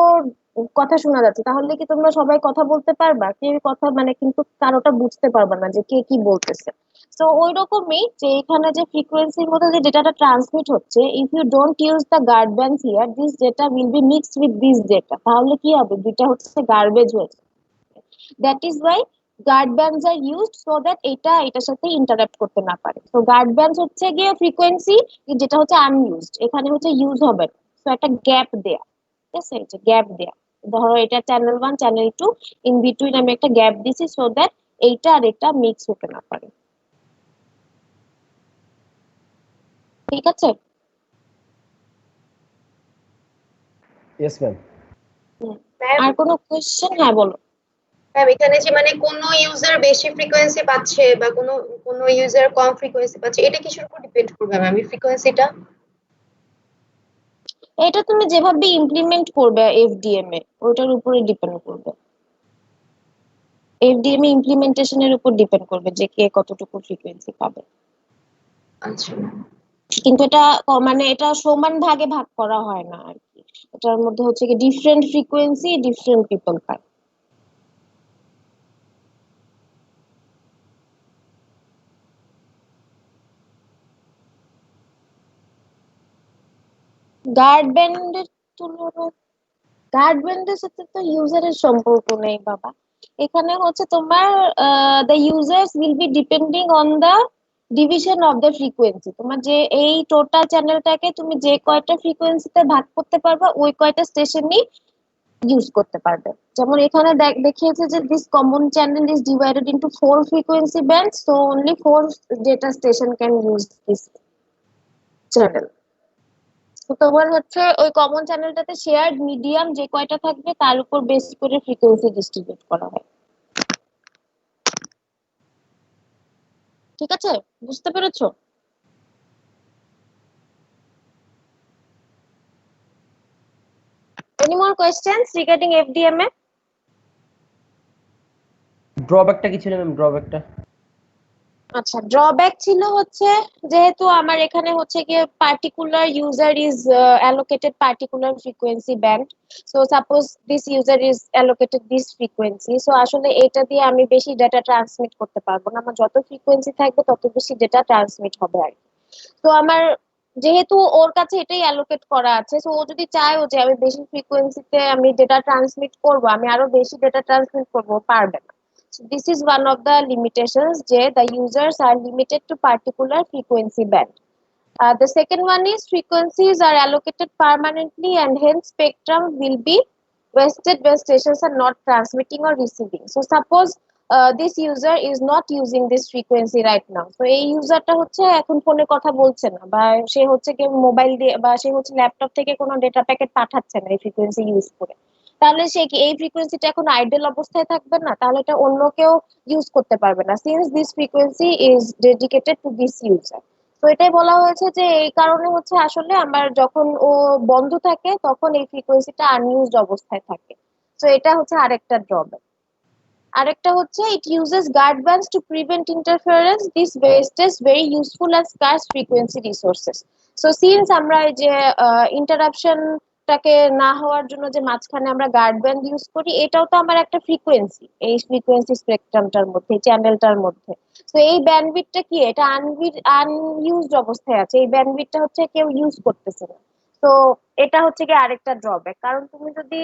কথা শোনা যাচ্ছে, তাহলে কি তোমরা সবাই কথা বলতে পারবা? কেউ কথা মানে কিন্তু কারোটা বুঝতে পারবা না যে কে কি বলতেছে। তো ওই রকমই যে এখানে যে ফ্রিকোয়েন্সির মধ্যে যে ডেটাটা ট্রান্সমিট হচ্ছে, if you don't use the guard bands here this data will be mixed with this data, তাহলে কি হবে? দুইটা হচ্ছে গার্বেজ হয়ে যাবে। That is why guard bands are used so that এটার সাথে ইন্টারাপ্ট করতে না পারে। তো গার্ড ব্যান্ডস হচ্ছে গিয়ে ফ্রিকোয়েন্সি যেটা হচ্ছে আনইউজড, এখানে হচ্ছে ইউজ হবে না, তো একটা গ্যাপ দেয়া, ঠিক আছে? এটা গ্যাপ দেয়া, ধরো এটা চ্যানেল 1 চ্যানেল 2 ইন বিটুইন আমি একটা গ্যাপ দিছি সো দ্যাট এইটা আর এটা মিক্স হতে না পারে, ঠিক আছে? Yes ma'am. আর কোনো কোশ্চেন? হ্যাঁ বলো। ম্যাম এখানে যে মানে কোন ইউজার বেশি ফ্রিকোয়েন্সি পাচ্ছে বা কোন ইউজার কম ফ্রিকোয়েন্সি পাচ্ছে, এটা কিসের উপর ডিপেন্ড করবে ম্যাম এই ফ্রিকোয়েন্সিটা? এটা তুমি যেভাবে ইমপ্লিমেন্ট করবে FDMA ওটার উপরে ডিপেন্ড করবে, FDMA ইমপ্লিমেন্টেশনের উপর ডিপেন্ড করবে যে কে কতটুকু ফ্রিকোয়েন্সি পাবে। আচ্ছা, কিন্তু এটা মানে এটা সমান ভাগে ভাগ করা হয় না আর কি, এটার মধ্যে হচ্ছে কি ডিফারেন্ট ফ্রিকোয়েন্সি ডিফারেন্ট পিপল পায়। গার্ড ব্যান্ডের তুলনায় গার্ড ব্যান্ডের সাথে তো ইউজারের সম্পর্ক নেই বাবা, এখানে হচ্ছে তোমার the users will be depending on the division of the frequency. তোমার যে এই টোটাল চ্যানেলটাকে তুমি যে কয়টা ফ্রিকোয়েন্সিতে ভাগ করতে পারবা ওই কয়টা স্টেশনই ইউজ করতে পারবে। যেমন এখানে দেখিয়েছে যে this common channel is divided into 4 frequency bands, so only 4 data station can use this channel. তো তোমার হচ্ছে ওই কমন চ্যানেলটাতে শেয়ার্ড মিডিয়াম যে কয়টা থাকবে তার উপর বেস করে ফ্রিকোয়েন্সি ডিস্ট্রিবিউট করা হয়, ঠিক আছে? বুঝতে পেরেছো? Any more questions regarding FDMA? ড্রব্যাকটা কি ছিল ম্যাম? ড্রব্যাকটা আচ্ছা, ড্রব্যাক ছিল হচ্ছে যেহেতু আমার এখানে হচ্ছে গিয়ে particular user is allocated particular frequency band, so suppose this user is allocated this frequency, so আসলে এটা দিয়ে আমি বেশি ডেটা ট্রান্সমিট করতে পারবো না, আমার যত ফ্রিকোয়েন্সি থাকবে তত বেশি ডেটা ট্রান্সমিট হবে আর কি। তো আমার যেহেতু ওর কাছে এটাই অ্যালোকেট করা আছে, সো ও যদি চায়ও যে আমি বেশি ফ্রিকোয়েন্সিতে আমি ডেটা ট্রান্সমিট করব, আমি আরো বেশি ডেটা ট্রান্সমিট করবো, পারবে না। So this is one of the limitations যে the users are limited to particular frequency band. The second one is frequencies are allocated permanently and hence spectrum will be wasted when stations are not transmitting or receiving. So suppose this user is not using this frequency right now. So এই ইউজারটা হচ্ছে এখন ফোনে কথা বলছে না, বা সে হচ্ছে কি মোবাইল দিয়ে বা সে হচ্ছে ল্যাপটপ থেকে কোনো ডেটা প্যাকেট পাঠাচ্ছে না এই ফ্রিকোয়েন্সি ইউজ করে, তাহলে সে কি এই ফ্রিকোয়েন্সিটা এখন আইডল অবস্থায় থাকবে না, তাহলে এটা অন্য কেউ ইউজ করতে পারবে না, since this frequency is dedicated to this user. তো এটাই বলা হয়েছে যে এই কারণে হচ্ছে আসলে আমার যখন ও বন্ধ থাকে তখন এই ফ্রিকোয়েন্সিটা আনইউজড অবস্থায় থাকে। তো এটা হচ্ছে আরেকটা ড্রব্যাক। আরেকটা হচ্ছে it uses guard bands to prevent interference, this wastage very useful and scarce frequency resources. So since আমরা এই যে ইন্টারাপশনটাকে না হওয়ার জন্য যে মাঝখানে আমরা গার্ড ব্যান্ড ইউজ করি, এটাও তো আমার একটা ফ্রিকোয়েন্সি এই ফ্রিকোয়েন্সি স্পেকট্রামটার মধ্যে, চ্যানেলটার মধ্যে। তো এই ব্যান্ডউইথটা কি, এটা আনইউজড অবস্থায় আছে, এই ব্যান্ডউইথটা হচ্ছে কেউ ইউজ করতেছে না। তো এটা হচ্ছে কি আরেকটা ড্রব্যাক, কারণ তুমি যদি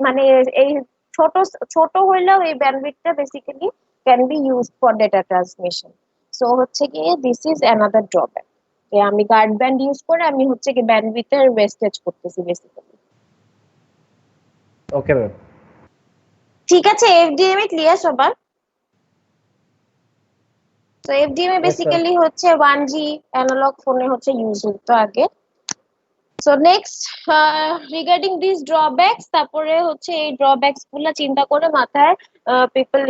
মানে এই ছোট ছোট হইলেও এই ব্যান্ডউইথটা basically can be used for data transmission. So হচ্ছে কি দিস ইজ অ্যানাদার ড্রব্যাক, যে আমি গার্ড ব্যান্ড ইউজ করে আমি হচ্ছে কি ব্যান্ডউইথের ওয়েস্টেজ করতেছি বেসিক্যালি। Okay ma'am. ঠিক আছে, এফডিএমএ ক্লিয়ার সবার? তো এফডিএমএ বেসিক্যালি হচ্ছে 1G অ্যানালগ ফোনে হচ্ছে ইউজ হতো আগে। So next regarding this drawbacks, তারপরে হচ্ছে এই ড্রব্যাকস গুলো চিন্তা করে মাথায় people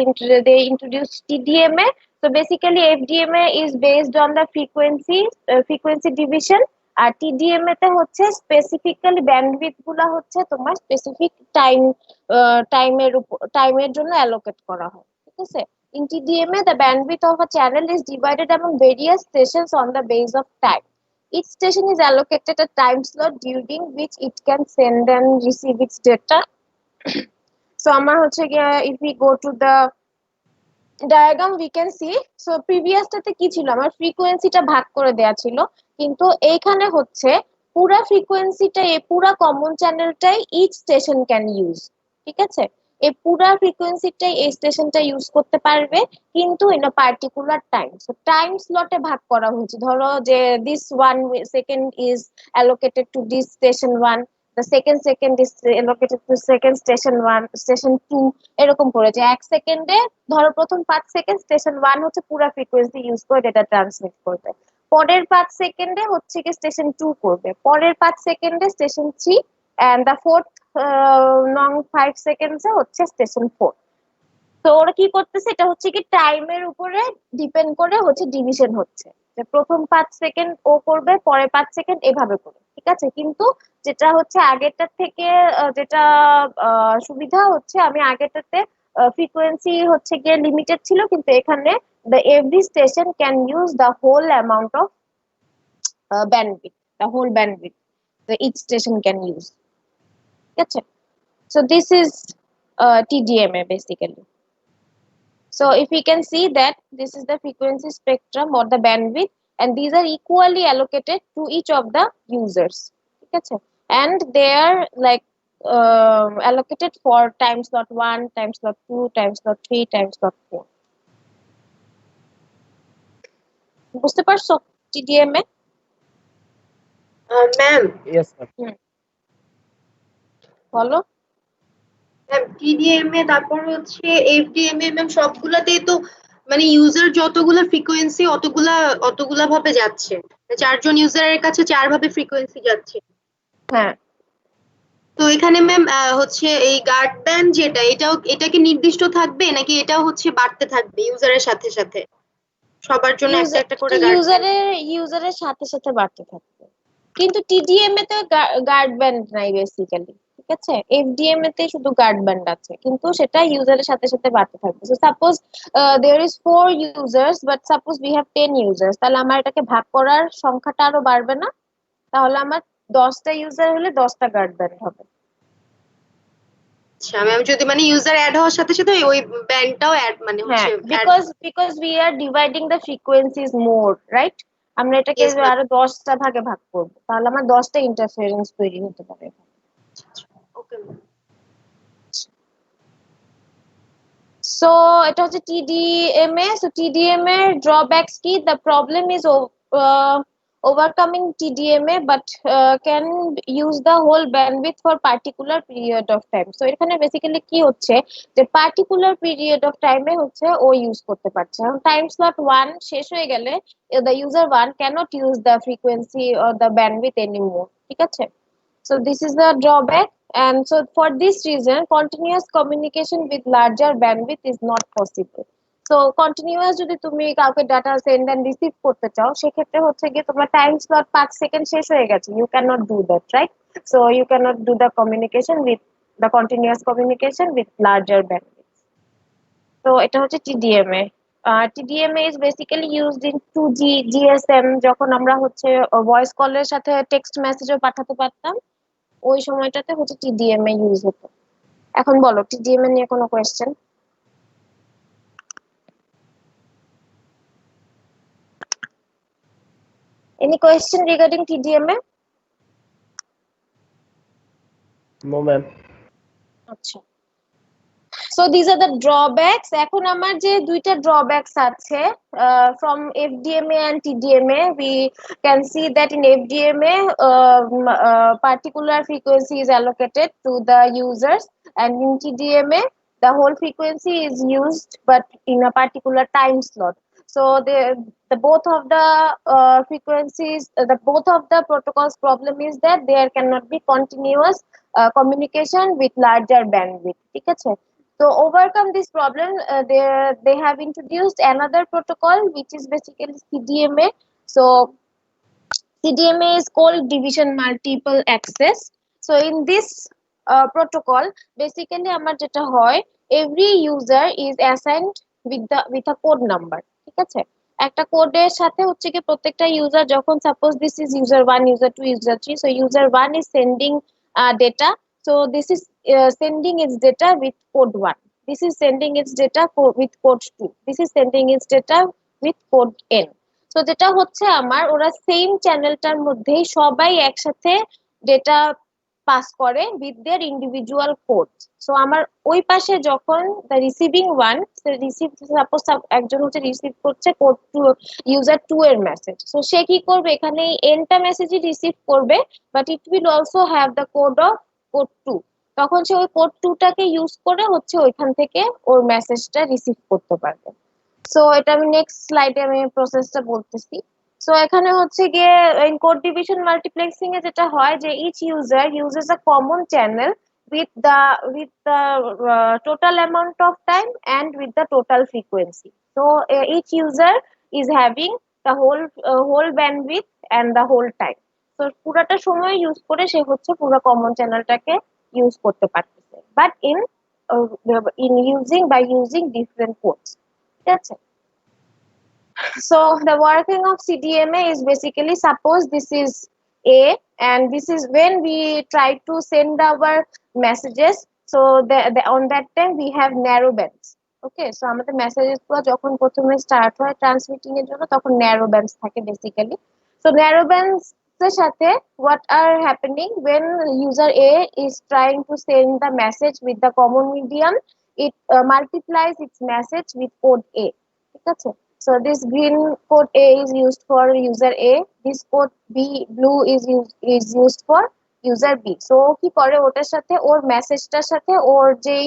they introduce TDMA. So basically FDMA is based on the frequency division, আর TDMA তে হচ্ছে স্পেসিফিক্যালি ব্যান্ডউইথ গুলা হচ্ছে তোমার স্পেসিফিক টাইমের জন্য অ্যালোকেট করা হয়, ঠিক আছে? In TDMA the bandwidth of a channel is divided among various stations on the base of time. Each station is allocated a time slot during which it can send and receive its data. So আমার হচ্ছে if we go to the diagram we can see, so previous টাতে কি ছিল, আমার ফ্রিকোয়েন্সিটা ভাগ করে দেয়া ছিল, কিন্তু এইখানে হচ্ছে পুরা ফ্রিকোয়েন্সিটা এই পুরা কমন চ্যানেলটাই ইচ স্টেশন ক্যান ইউজ, ঠিক আছে? এই পুরা ফ্রিকোয়েন্সিটাই এই স্টেশনটা ইউজ করতে পারবে, কিন্তু in a particular time. So time স্লটে ভাগ করা হয়েছে, ধরো যে this 1 second is allocated to this station 1, the second is allocated to second station 1, station 2, এরকম করে যে এক সেকেন্ডে ধরো প্রথম 5 সেকেন্ড স্টেশন 1 হচ্ছে পুরো ফ্রিকোয়েন্সি ইউজ করে ডেটা ট্রান্সমিট করবে, পরের 5 সেকেন্ডে হচ্ছে কি স্টেশন 2 করবে, পরের 5 সেকেন্ডে স্টেশন 3, and the fourth নং 5 সেকেন্ডসে হচ্ছে স্টেশন 4। তো ওরা কি করতেছে, এটা হচ্ছে কি টাইমের উপরে ডিপেন্ড করে হচ্ছে ডিভিশন হচ্ছে, যে প্রথম 5 সেকেন্ড ও করবে, পরে 5 সেকেন্ড এভাবে করে, ঠিক আছে? কিন্তু যেটা হচ্ছে আগেরটার থেকে যেটা সুবিধা হচ্ছে, আমি আগেরটাতে ফ্রিকোয়েন্সি হচ্ছে গিয়ে লিমিটেড ছিল, কিন্তু এখানে the every station can use the whole amount of bandwidth, the whole bandwidth the each station can use, ঠিক আছে? So this is TDMA basically. So if we can see that this is the frequency spectrum or the bandwidth, and these are equally allocated to each of the users, ঠিক আছে? And they are like allocated for time slot 1, time slot 2, time slot 3, time slot 4. বুঝতে পারছো TDMA? Ma'am yes ma'am. বলো। টিডিএমএ তারপর হচ্ছে FDMA ma'am, সবগুলাতেই তো মানে user যতগুলা ফ্রিকোয়েন্সি অতগুলা ভাবে যাচ্ছে, 4 জন ইউজারের কাছে 4 ভাবে ফ্রিকোয়েন্সি যাচ্ছে। হ্যাঁ, তো এখানে ম্যাম হচ্ছে এই গার্ড ব্যান্ড যেটা, এটা কি নির্দিষ্ট থাকবে নাকি এটাও হচ্ছে বাড়তে থাকবে ইউজারের সাথে সাথে? সবার জন্য একটা একটা করে ইউজারের সাথে সাথে বাড়তে থাকবে, কিন্তু টিডিএমএ তে গার্ড ব্যান্ড নাই বেসিক্যালি, ঠিক ঠিক আছে, এফডিএমএ তে শুধু গার্ড ব্যান্ড আছে, কিন্তু সেটা ইউজারের সাথে সাথে বাড়তে থাকবে। So suppose there is 4 users, but suppose we have 10 users, তাহলে আমার এটাকে ভাগ করার সংখ্যাটা আরো বাড়বে না? তাহলে আমার 10টা ইউজার হলে 10টা গার্ড ব্যান্ড হবে। আচ্ছা ম্যাম, যদি মানে ইউজার অ্যাড হওয়ার সাথে সাথে ওই ব্যান্ডটাও অ্যাড মানে হ্যাঁ, হচ্ছে because we are dividing the frequencies more, right? আমরা এটাকে Yes, ma'am. আরো 10টা ভাগে ভাগ করব, তাহলে আমার 10টা ইন্টারফারেন্স তৈরি হতে পারে। Okay ma'am. সো এটা হচ্ছে টিডিএমএ। সো টিডিএমএ এর ড্রব্যাকস কি? The problem is overcoming TDMA but can use the whole bandwidth for particular period of time. So এখানে বেসিক্যালি কি হচ্ছে যে পার্টিকুলার পিরিয়ড অফ টাইমে হচ্ছে ও ইউজ করতে পারছে। টাইম স্লট 1 শেষ হয়ে গেলে the user 1 cannot use the frequency or the bandwidth anymore, ঠিক আছে? So this is the drawback, and so for this reason continuous communication with larger bandwidth is not possible. So continuous যদি তুমি কাউকে data send and receive করতে চাও, সেক্ষেত্রে হচ্ছে গিয়ে তোমার টাইম স্লট 5 সেকেন্ড শেষ হয়ে গেছে, you cannot do that, right? So you cannot do the communication with the continuous communication with larger bandwidth. So এটা হচ্ছে TDMA. TDMA is basically used in 2G GSM, যখন আমরা হচ্ছে ভয়েস কলের সাথে টেক্সট মেসেজও পাঠাতে পারতাম, ওই সময়টাতে হচ্ছে টিডিএমএ ইউজ হতো। এখন বলো টিডিএমএ নিয়ে কোনো question? Any question regarding TDMA? No ma'am. আচ্ছা, so these are the drawbacks. এখন আমার যে দুইটা drawbacks আছে from FDMA and TDMA, we can see that in FDMA particular frequency is allocated to the users, and in TDMA the whole frequency is used but in a particular time slot. So the both of the frequencies, the both of the protocols problem is that there cannot be continuous communication with larger bandwidth, ঠিক আছে? To overcome this problem, they have introduced another protocol which is basically CDMA. So CDMA is called division multiple access. So in this protocol, basically আমার যেটা হয়, every user is assigned with a code number, ঠিক আছে? একটা কোডের সাথে হচ্ছে কি প্রত্যেকটা ইউজার, যখন suppose this is user 1, user 2, user 3, so user 1 is sending data. So this is sending its data with code 1. This is sending its data with code 2. This is sending its data with code n. So যেটা হচ্ছে আমার, ওরা same চ্যানেলটার মধ্যেই সবাই একসাথে data pass করে with their individual codes. So আমার ওই পাশে যখন the receiving one receive, suppose একজন হচ্ছে রিসিভ করছে কোড 2, ইউজার 2 এর মেসেজ, সো সে কি করবে, এখানে এনটা মেসেজই রিসিভ করবে, but it will also have the code of code 2। তখন সে ওই কোড 2টাকে ইউজ করে হচ্ছে ওইখান থেকে ওর মেসেজটা রিসিভ করতে পারবে। সো এটা আমি নেক্সট স্লাইডে আমি প্রসেসটা বলতেছি। সো এখানে হচ্ছে গিয়ে ইন কোড ডিভিশন মাল্টিপ্লেক্সিং এ যেটা হয় যে each user uses a common channel with the total amount of time and with the total frequency. So each user is having the whole bandwidth and the whole time. So পুরাটা সময় use করে সে হচ্ছে পুরো common চ্যানেলটাকে use করতে পারতেছে, but in using different codes, ঠিক আছে? So the working of CDMA is basically, suppose this is A and this is when we try to send our messages. So on that time we have narrow bands. Okay, so আমাদের messages গুলো যখন প্রথমে start হয় transmitting এর জন্য, তখন narrow bands থাকে basically. So narrow bands এর সাথে what are happening when user A is trying to send the message with the common medium, it multiplies its message with code A, ঠিক আছে? So this green code A is used for user A, this code B blue is used for user B. So কি করে, ওটার সাথে ওর মেসেজটার সাথে ওর যেই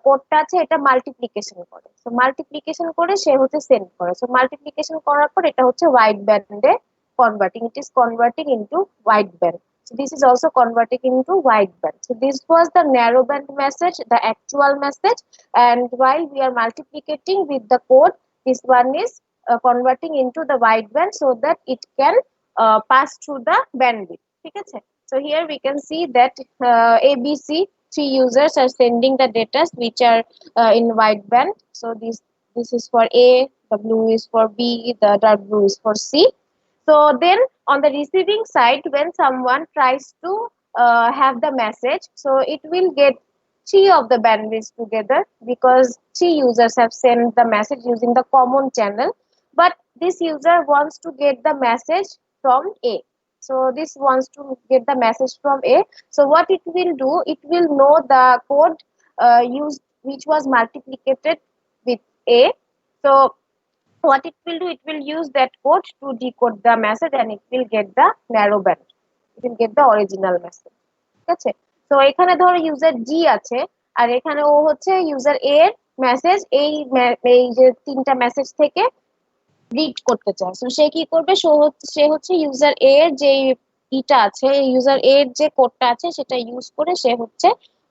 কোডটা আছে এটা মাল্টিপ্লিকেশন করে। সো মাল্টিপ্লিকেশন করে সে হচ্ছে সেন্ড করে। সো মাল্টিপ্লিকেশন করার পর এটা হচ্ছে ওয়াইড ব্যান্ডে converting, it is converting into wide band. So this is also converting into wide band. So this was the narrow band message, the actual message, and while we are multiplicating with the code, this one is converting into the wide band so that it can pass through the bandwidth, ঠিক আছে? So here we can see that ABC, 3 users are sending the data which are in wideband. So this is for A, the blue is for B, the dark blue is for C. So then on the receiving side, when someone tries to have the message, so it will get 3 of the bandwidths together because 3 users have sent the message using the common channel, but this user wants to get the message from A. So this wants to get the message from A. So what it will do, it will know the code used which was multiplicated with A. So what it will do, it will use that code to decode the message and it will get the narrow band. It will get the original message. ঠিক আছে? তো এখানে ধরো user জি আছে আর এখানে ও হচ্ছে user এ এর message এই যে 3টা মেসেজ থেকে রিড করতে চায়। সো সে কি করবে, সে হচ্ছে ইউজার এ এর যে ইটা আছে, ইউজার এ এর যে কোডটা আছে সেটা ইউজ করে সে হচ্ছে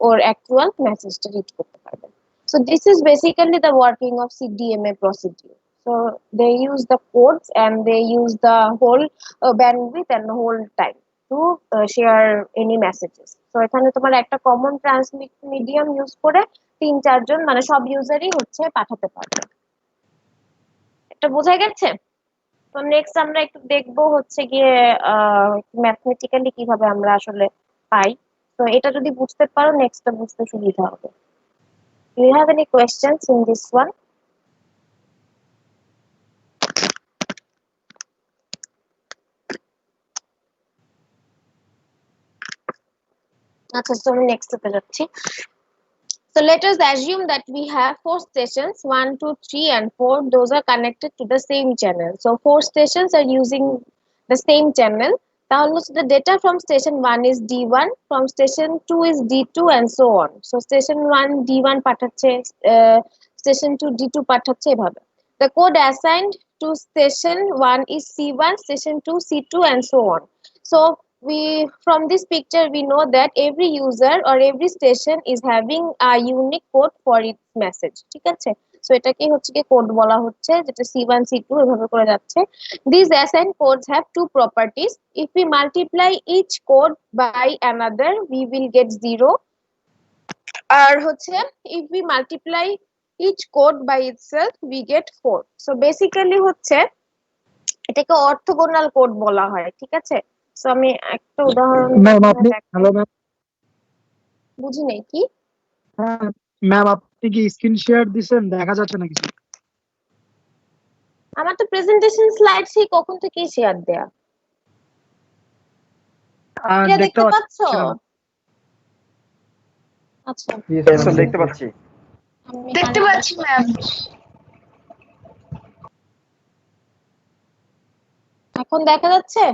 ওর অ্যাকচুয়াল মেসেজটা রিড করতে পারবে। So this is basically the working of CDMA procedure. So they use the codes and they use the whole bandwidth and the whole time to share any messages. So এখানে তোমার একটা common transmit medium use করে 3-4 জন মানে সব ইউজারই হচ্ছে পাঠাতে পারবে। এটা বোঝা গেছে? তো নেক্সট আমরা একটু দেখবো হচ্ছে গিয়ে ম্যাথমেটিক্যালি কিভাবে আমরা আসলে পাই। তো এটা যদি বুঝতে পারো নেক্সটটা বুঝতে সুবিধা হবে। Do you have any questions in this one? So next to So let us assume that we have 4 stations, 1, 2, 3 and 4. Those are connected to the same channel. So 4 stations are using the same channel. Now the data from station 1 is D1, from station 2 is D2 and so on. So station 1 D1 পাঠাচ্ছে, station 2 D2 পাঠাচ্ছে এভাবে। The code assigned to station 1 is C1, station 2 C2 and so on. So from this picture we know that every user or every station is having a unique code for its message. ঠিক আছে? So এটাকে হচ্ছে কি code বলা হচ্ছে, যেটা C1 C2 এভাবে করে যাচ্ছে। These assigned codes have 2 properties. If we multiply each code by another, we will get 0. আর হচ্ছে if we multiply each code by itself, we get 4. So basically হচ্ছে এটাকে অর্থোগোনাল কোড বলা হয়। ঠিক আছে? সো আমি একটা উদাহরণ ম্যাম আপনি হ্যালো ম্যাম বুঝি নাই কি ম্যাম আপনি কি স্ক্রিন শেয়ার দিবেন, দেখা যাচ্ছে না কিছু? আমার তো প্রেজেন্টেশন স্লাইড সেই কখন থেকে শেয়ার দেয়া। দেখতে পাচ্ছ? আচ্ছা দেখতে পাচ্ছি ম্যাম। এখন দেখা যাচ্ছে?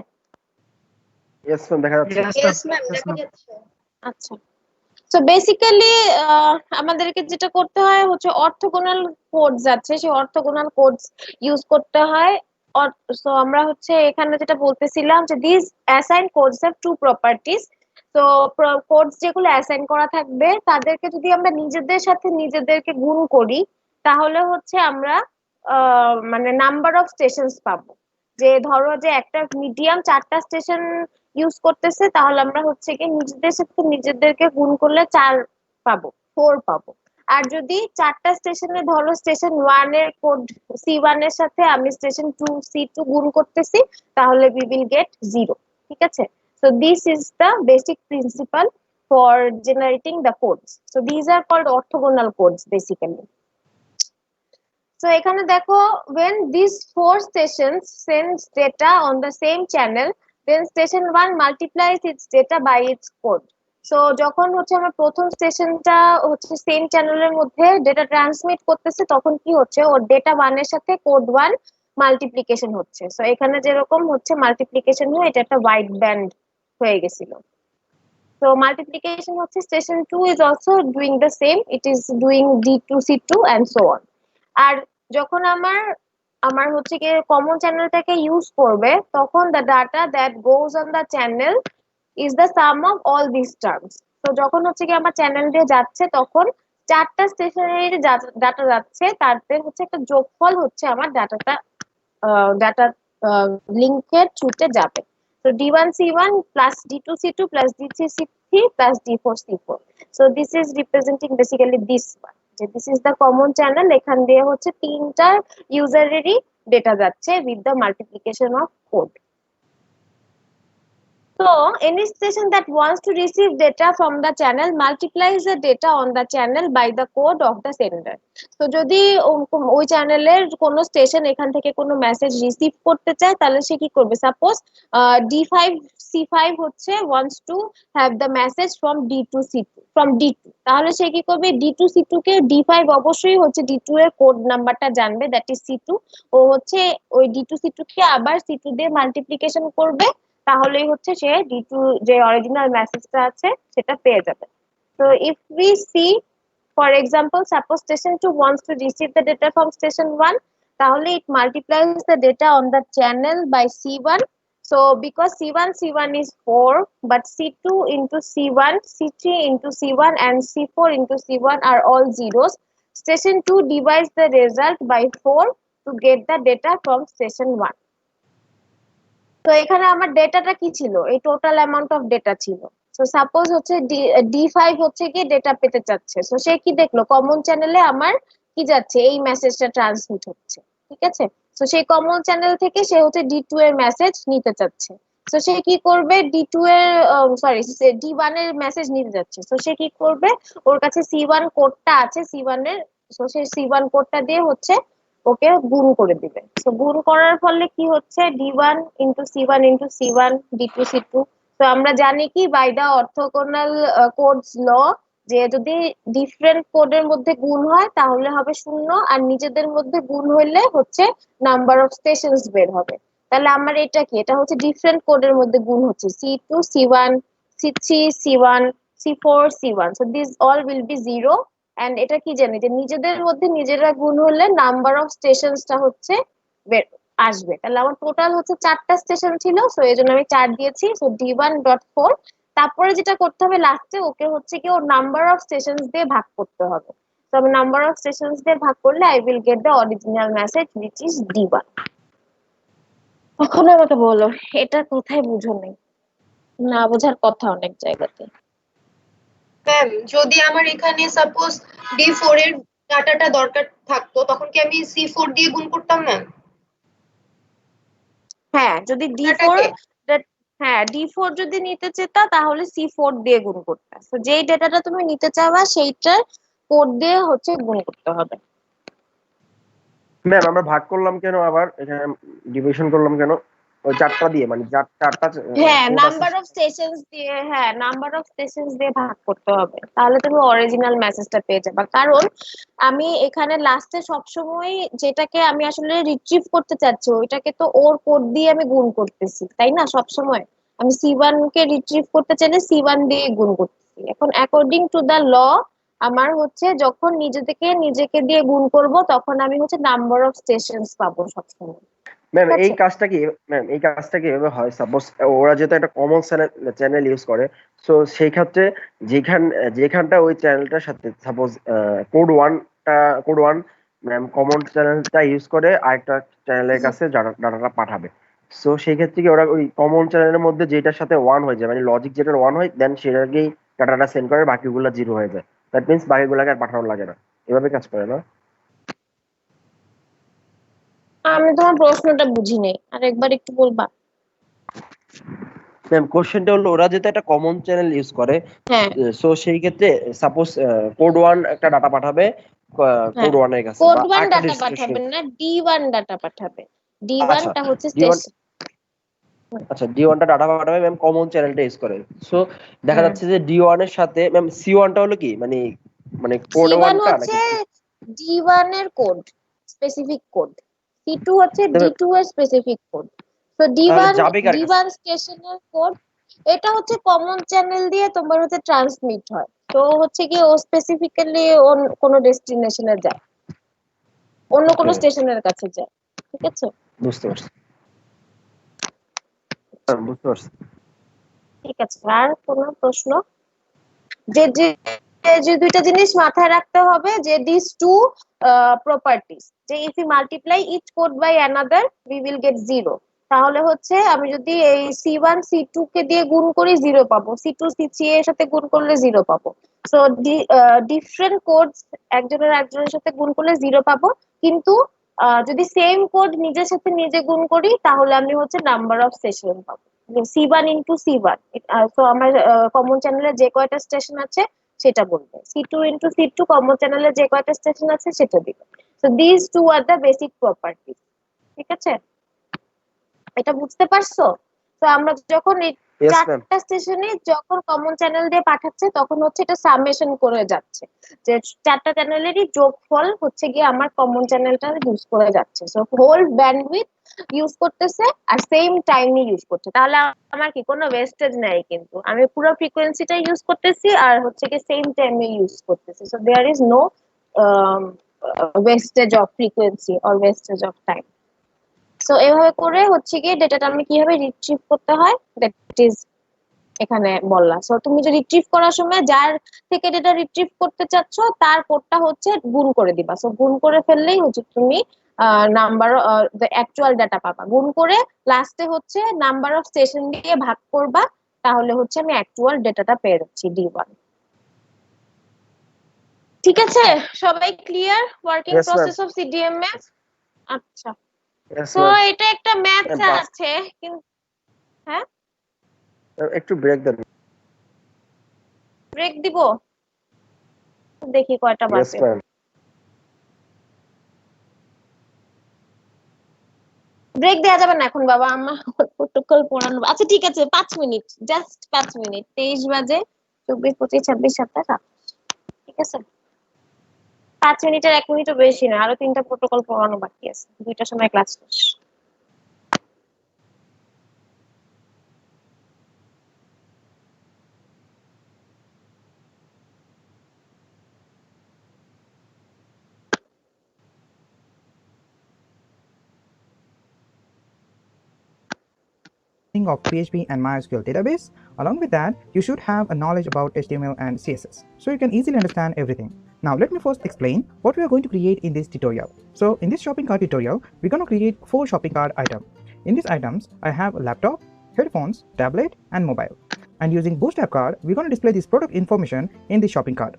Yes ma'am, দেখা যাচ্ছে। Yes ma'am, দেখা যাচ্ছে। আচ্ছা, সো বেসিক্যালি আমাদেরকে যেটা করতে হয় হচ্ছে অর্থোগোনাল কোডস আছে, সেই অর্থোগোনাল কোডস ইউজ করতে হয়। সো আমরা হচ্ছে এখানে যেটা বলতেছিলাম যে this assign codes have 2 properties. তো কোডস যেগুলো অ্যাসাইন করা থাকবে তাদেরকে যদি আমরা নিজেদের সাথে নিজেদেরকে গুণ করি তাহলে হচ্ছে আমরা মানে নাম্বার অফ স্টেশনস পাবো। যে ধরো যে একটা মিডিয়াম 4টা স্টেশন ইউজ করতেছে, তাহলে আমরা হচ্ছে কি নিজেদের সাথে নিজেদেরকে গুণ করলে 4 পাবো, 4 পাবো। আর যদি 4টা স্টেশনে ধরো স্টেশন 1 এর কোড C1 এর সাথে আমি স্টেশন 2 C2 গুণ করতেছি তাহলে we will get 0। ঠিক আছে? So this is the basic principle for generating the codes. So these are called orthogonal codes basically. So এখানে দেখো when these 4 stations sends data on the same channel, then station 1 multiplies its data by its code. So যখন হচ্ছে আমরা প্রথম স্টেশনটা হচ্ছে same চ্যানেলের মধ্যে ডেটা ট্রান্সমিট করতেছে তখন কি হচ্ছে ওর ডেটা 1 এর সাথে কোড 1 মাল্টিপ্লিকেশন হচ্ছে। সো এখানে যেরকম হচ্ছে মাল্টিপ্লিকেশন হয়ে এটা একটা ওয়াইড ব্যান্ড হয়ে গেছিল। So multiplication হচ্ছে station 2 is also doing the same, it is doing D2 C2 and so on. আর যখন আমার হচ্ছে কি কমন চ্যানেলটাকে ইউজ করবে তখন the data that goes on the channel is the sum of all these terms. তো যখন হচ্ছে কি আমার চ্যানেল দিয়ে যাচ্ছে তখন 4টা স্টেশনের যে ডাটা যাচ্ছে তাদের হচ্ছে একটা যোগফল হচ্ছে আমার ডাটা লিংকের থ্রুতে যাবে। So D1 C1 plus D2 C2 plus D3 C3 plus D4 C4. So this is representing basically this one. যে this is the common channel, এখান দিয়ে হচ্ছে তিনটা ইউজারেরই ডেটা যাচ্ছে with the multiplication of code. So any station that wants to receive data from the channel multiplies the data on the channel by the code of the sender. So যদি ওই চ্যানেলের কোন station এখান থেকে কোনো message receive করতে চায় তাহলে সে কি করবে, সাপোজ D5 C5 হচ্ছে wants to have the message from D2 C2 from D2, তাহলে সে কি করবে D2 C2 কে D5 অবশ্যই হচ্ছে D2 এর কোড নাম্বারটা জানবে, দ্যাট ইজ C2, ও হচ্ছে ওই D2 C2 কে আবার C2 দিয়ে মাল্টিপ্লিকেশন করবে, তাহলেই হচ্ছে সে D2 যে অরিজিনাল মেসেজটা আছে সেটা পেয়ে যাবে। So if we see for example suppose station 2 wants to receive the data from station 1, তাহলে it multiplies the data on the channel by C1. So because C1 is 4 but C2 into C1, C3 into C1 and C4 into C1 are all zeros, station 2 divides the result by 4 to get the data from station 1. তো এখানে আমার ডেটাটা কি ছিল, এই total amount of data ছিল। So suppose হচ্ছে D5 হচ্ছে কি ডেটা পেতে চাচ্ছে, সো সে কি দেখলো কমন চ্যানেলে আমার কি যাচ্ছে, এই মেসেজটা ট্রান্সমিট হচ্ছে, ঠিক আছে। সো সেই কমন চ্যানেল থেকে সে হচ্ছে D2 এর মেসেজ নিতে চাচ্ছে, সো সে কি করবে D2 এর D1 এর মেসেজ নিতে যাচ্ছে, সো সে কি করবে ওর কাছে C1 কোডটা আছে C1 এর, সো সে C1 কোডটা দিয়ে হচ্ছে ওকে গুণ করে দিবে। সো গুণ করার ফলে কি হচ্ছে D1 into C1 into C1 D2 C2। তো আমরা জানি কি বাই দা অর্থোগোনাল কোডস ল যে যদি ডিফারেন্ট কোডের মধ্যে গুণ হয় তাহলে হবে 0 আর নিজেদের মধ্যে গুণ হইলে হচ্ছে নাম্বার অফ স্টেশনস বের হবে। তাহলে আমার এটা কি, এটা হচ্ছে ডিফারেন্ট কোডের মধ্যে গুণ হচ্ছে C2 C1 C3 C1 C4 C1, so this all will be 0। And এটা কি জানি যে নিজেদের মধ্যে নিজেরা গুণ হলে নাম্বার অফ স্টেশনসটা হচ্ছে আসবে। তাহলে আমার টোটাল হচ্ছে 4টা স্টেশন ছিল, সো এজন্য আমি 4 দিয়েছি। সো D1.4, তারপরে যেটা করতে হবে লাস্টে ওকে হচ্ছে কি ওর নাম্বার অফ স্টেশনস দিয়ে ভাগ করতে হবে। তো আমি নাম্বার অফ স্টেশনস দিয়ে ভাগ করলে I will get the original message which is D1। এখন আমাকে বলো এটা কোথায় বুঝো নাই, না বোঝার কথা অনেক জায়গাতে। ম্যাম যদি আমার এখানে সাপোজ D4 এর ডাটাটা দরকার থাকতো তখন কি আমি C4 দিয়ে গুণ করতাম ম্যাম? হ্যাঁ যদি D4 হ্যাঁ D4 যদি নিতে চেতা তাহলে C4 দিয়ে গুণ করতে, তো যেই ডেটাটা তুমি নিতে চাওয়া সেইটার কোড দিয়ে হচ্ছে গুণ করতে হবে। ম্যাম আমরা ভাগ করলাম কেন, আবার এখানে ডিভিশন করলাম কেন ওই 4টা দিয়ে, মানে 4টা হ্যাঁ নাম্বার অফ স্টেশনস দিয়ে, হ্যাঁ নাম্বার অফ স্টেশনস দিয়ে ভাগ করতে হবে, তাহলে তুমি অরিজিনাল মেসেজটা পেয়ে যাবে। কারণ আমি এখানে লাস্টে সবসময় যেটাকে আমি আসলে রিট্রিভ করতে চাচ্ছি ওইটাকে তো ওর কোড দিয়ে আমি গুণ করতেছি, তাই না? সবসময় আমি C1 কে রিট্রিভ করতে চাইলে C1 দিয়ে গুণ করতেছি। এখন অ্যাকর্ডিং টু দা ল আমার হচ্ছে যখন নিজেকে দিয়ে গুণ করব তখন আমি হচ্ছে নাম্বার অফ স্টেশনস পাবো সবসময়। ম্যাম এই কাজটা কিভাবে হয়, সাপোজ ওরা যেহেতু একটা কমন চ্যানেল ইউজ করে, সো সেই ক্ষেত্রে যেখানটা ওই চ্যানেলটার সাথে suppose code one ma'am common চ্যানেলটা ইউজ করে আরেকটা চ্যানেলের কাছে ডাটাটা পাঠাবে, সো সেই ক্ষেত্রে কি ওরা ওই কমন চ্যানেলের মধ্যে যেটার সাথে 1 হয়ে যায়, মানে লজিক যেটা 1 হয় দেন সেটাকেই ডাটাটা সেন্ড করে, বাকিগুলো 0 হয়ে যায়। দ্যাট মিনস বাকিগুলোকে আর পাঠানো লাগে না, এভাবে কাজ করে না? আমি তোমার প্রশ্নটা বুঝি নাই, আরেকবার একটু বলবা? ম্যাম কোশ্চেনটা হলো ওরা যেটা একটা কমন চ্যানেল ইউজ করে, হ্যাঁ সো সেই ক্ষেত্রে সাপোজ কোড 1 একটা ডাটা পাঠাবে কোড 1 এর কাছে, কোড বা 1 একটা ডাটা পাঠাবে না, D1 ডাটা পাঠাবে। D1 টা হচ্ছে D1 স্টেশন। আচ্ছা D1 টা ডাটা পাঠাবে ম্যাম কমন চ্যানেলটা ইউজ করে, সো দেখা যাচ্ছে যে D1 এর সাথে ম্যাম C1 টা হলো কি মানে কোড 1 টা হচ্ছে নাকি D1 এর কোড, স্পেসিফিক কোড। C2 হচ্ছে D2 এর স্পেসিফিক কোড। তো D1 স্টেশনের কোড এটা হচ্ছে কমন চ্যানেল দিয়ে তোমার হচ্ছে ট্রান্সমিট হয়, তো হচ্ছে কি ও স্পেসিফিক্যালি কোন ডেস্টিনেশনে যায়, অন্য কোন স্টেশনের কাছে যায়, ঠিক আছে? বুঝতে পারছি। ঠিক আছে, আর কোনো প্রশ্ন? যে দুইটা জিনিস মাথায় রাখতে হবে যে these two properties, যে if we multiply each code by another we will get 0, তাহলে হচ্ছে আমি যদি এই C1 C2 কে দিয়ে গুণ করি 0 পাবো, C2 C3 এর সাথে গুণ করলে 0 পাবো। সো ডিফারেন্ট কোডস একজনের সাথে গুণ করলে 0 পাবো, কিন্তু যদি সেম কোড নিজের সাথে নিজে গুণ করি তাহলে আমি হচ্ছে নাম্বার অফ সেশন পাবো, C1 ইন্টু C1। তো আমার কমন চ্যানেলে যে কয়টা স্টেশন আছে সেটা বলবে, C2 ইন্টু C2 কমন চ্যানেলে যে কয়টা স্টেশন আছে সেটা দিবে। So this two are the basic property. ঠিক আছে, এটা বুঝতে পারছো? তো আমরা যখন এই ইয়েস ম্যাম। চারটা স্টেশনে যখন কমন চ্যানেল দিয়ে পাঠাচ্ছে তখন হচ্ছে এটা সামেশন করে যাচ্ছে, যে চারটা চ্যানেলেরই যোগফল হচ্ছে গিয়ে আমার কমন চ্যানেলটা ইউজ করে যাচ্ছে। সো হোল ব্যান্ডউইথ ইউজ করতেছে আর সেম টাইমই ইউজ করছে, তাহলে আমার কি কোনো ওয়েস্টেজ নাই, কিন্তু আমি পুরো ফ্রিকোয়েন্সিটা ইউজ করতেছি আর হচ্ছে কি সেম টাইমে ইউজ করতেছি। So there is no wastage of frequency or wastage of time. So এভাবে করে হচ্ছে গিয়ে ডেটাটা আমি কিভাবে রিট্রিভ করতে হয় দ্যাট ইজ এখানে বললা। সো তুমি যে রিট্রিভ করার সময় যার থেকে ডেটা রিট্রিভ করতে চাচ্ছ তার কোডটা হচ্ছে গুণ করে দিবা। সো গুণ করে ফেললেই হচ্ছে তুমি নাম্বার অ্যাকচুয়াল ডাটা পাবা, গুণ করে লাস্টে হচ্ছে নাম্বার অফ সেশন দিয়ে ভাগ করবা, তাহলে হচ্ছে আমি অ্যাকচুয়াল ডেটাটা পেয়ে যাচ্ছি D1। ঠিক আছে, সবাই clear working Yes, ma'am. Process of CDMA? আচ্ছা, Yes, তো ma'am. এটা একটা ম্যাথস Ma'am, আছে কিন্তু হ্যাঁ একটু ব্রেক দেন। ব্রেক দিব, দেখি কয়টা ইয়েস বাজে। ম্যাম। ব্রেক দেওয়া যাবে না এখন বাবা, আমার প্রোটোকল পড়ানো। আচ্ছা ঠিক আছে, 5 মিনিট, জাস্ট 5 মিনিট। 23 বাজে, 24 25 26 27 28। ঠিক আছে, 5 মিনিটের 1 মিনিটও বেশি না, আরো 3টা প্রোটোকল পড়ানো বাকি আছে, 2টার সময় ক্লাস শেষ। Of PHP and MySQL database. Along with that, you should have a knowledge about HTML and CSS, so you can easily understand everything. Now let me first explain what we are going to create in this tutorial. So in this shopping cart tutorial, we're going to create 4 shopping cart items. In these items, I have a laptop, headphones, tablet and mobile. And using Bootstrap card, we're going to display this product information in the shopping cart.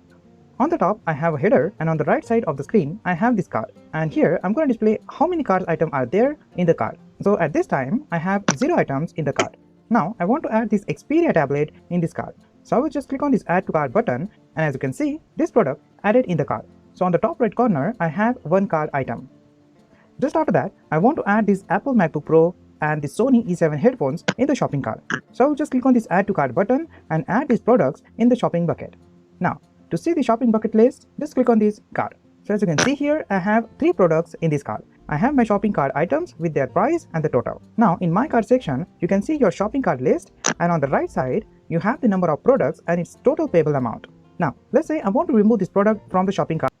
On the top, I have a header, and on the right side of the screen, I have this card. And here, I'm going to display how many cart items are there in the cart. So at this time, I have 0 items in the cart. Now, I want to add this Xperia tablet in this cart. So I will just click on this Add to Cart button, and as you can see, this product added in the cart. So on the top right corner, I have 1 cart item. Just after that, I want to add this Apple MacBook Pro and the Sony E7 headphones in the shopping cart. So I will just click on this Add to Cart button and add these products in the shopping bucket. Now, to see the shopping bucket list, just click on this cart. So as you can see here, I have 3 products in this cart. I have my shopping cart items with their price and the total. Now in my cart section, you can see your shopping cart list, and on the right side, you have the number of products and its total payable amount. Now, let's say I want to remove this product from the shopping cart.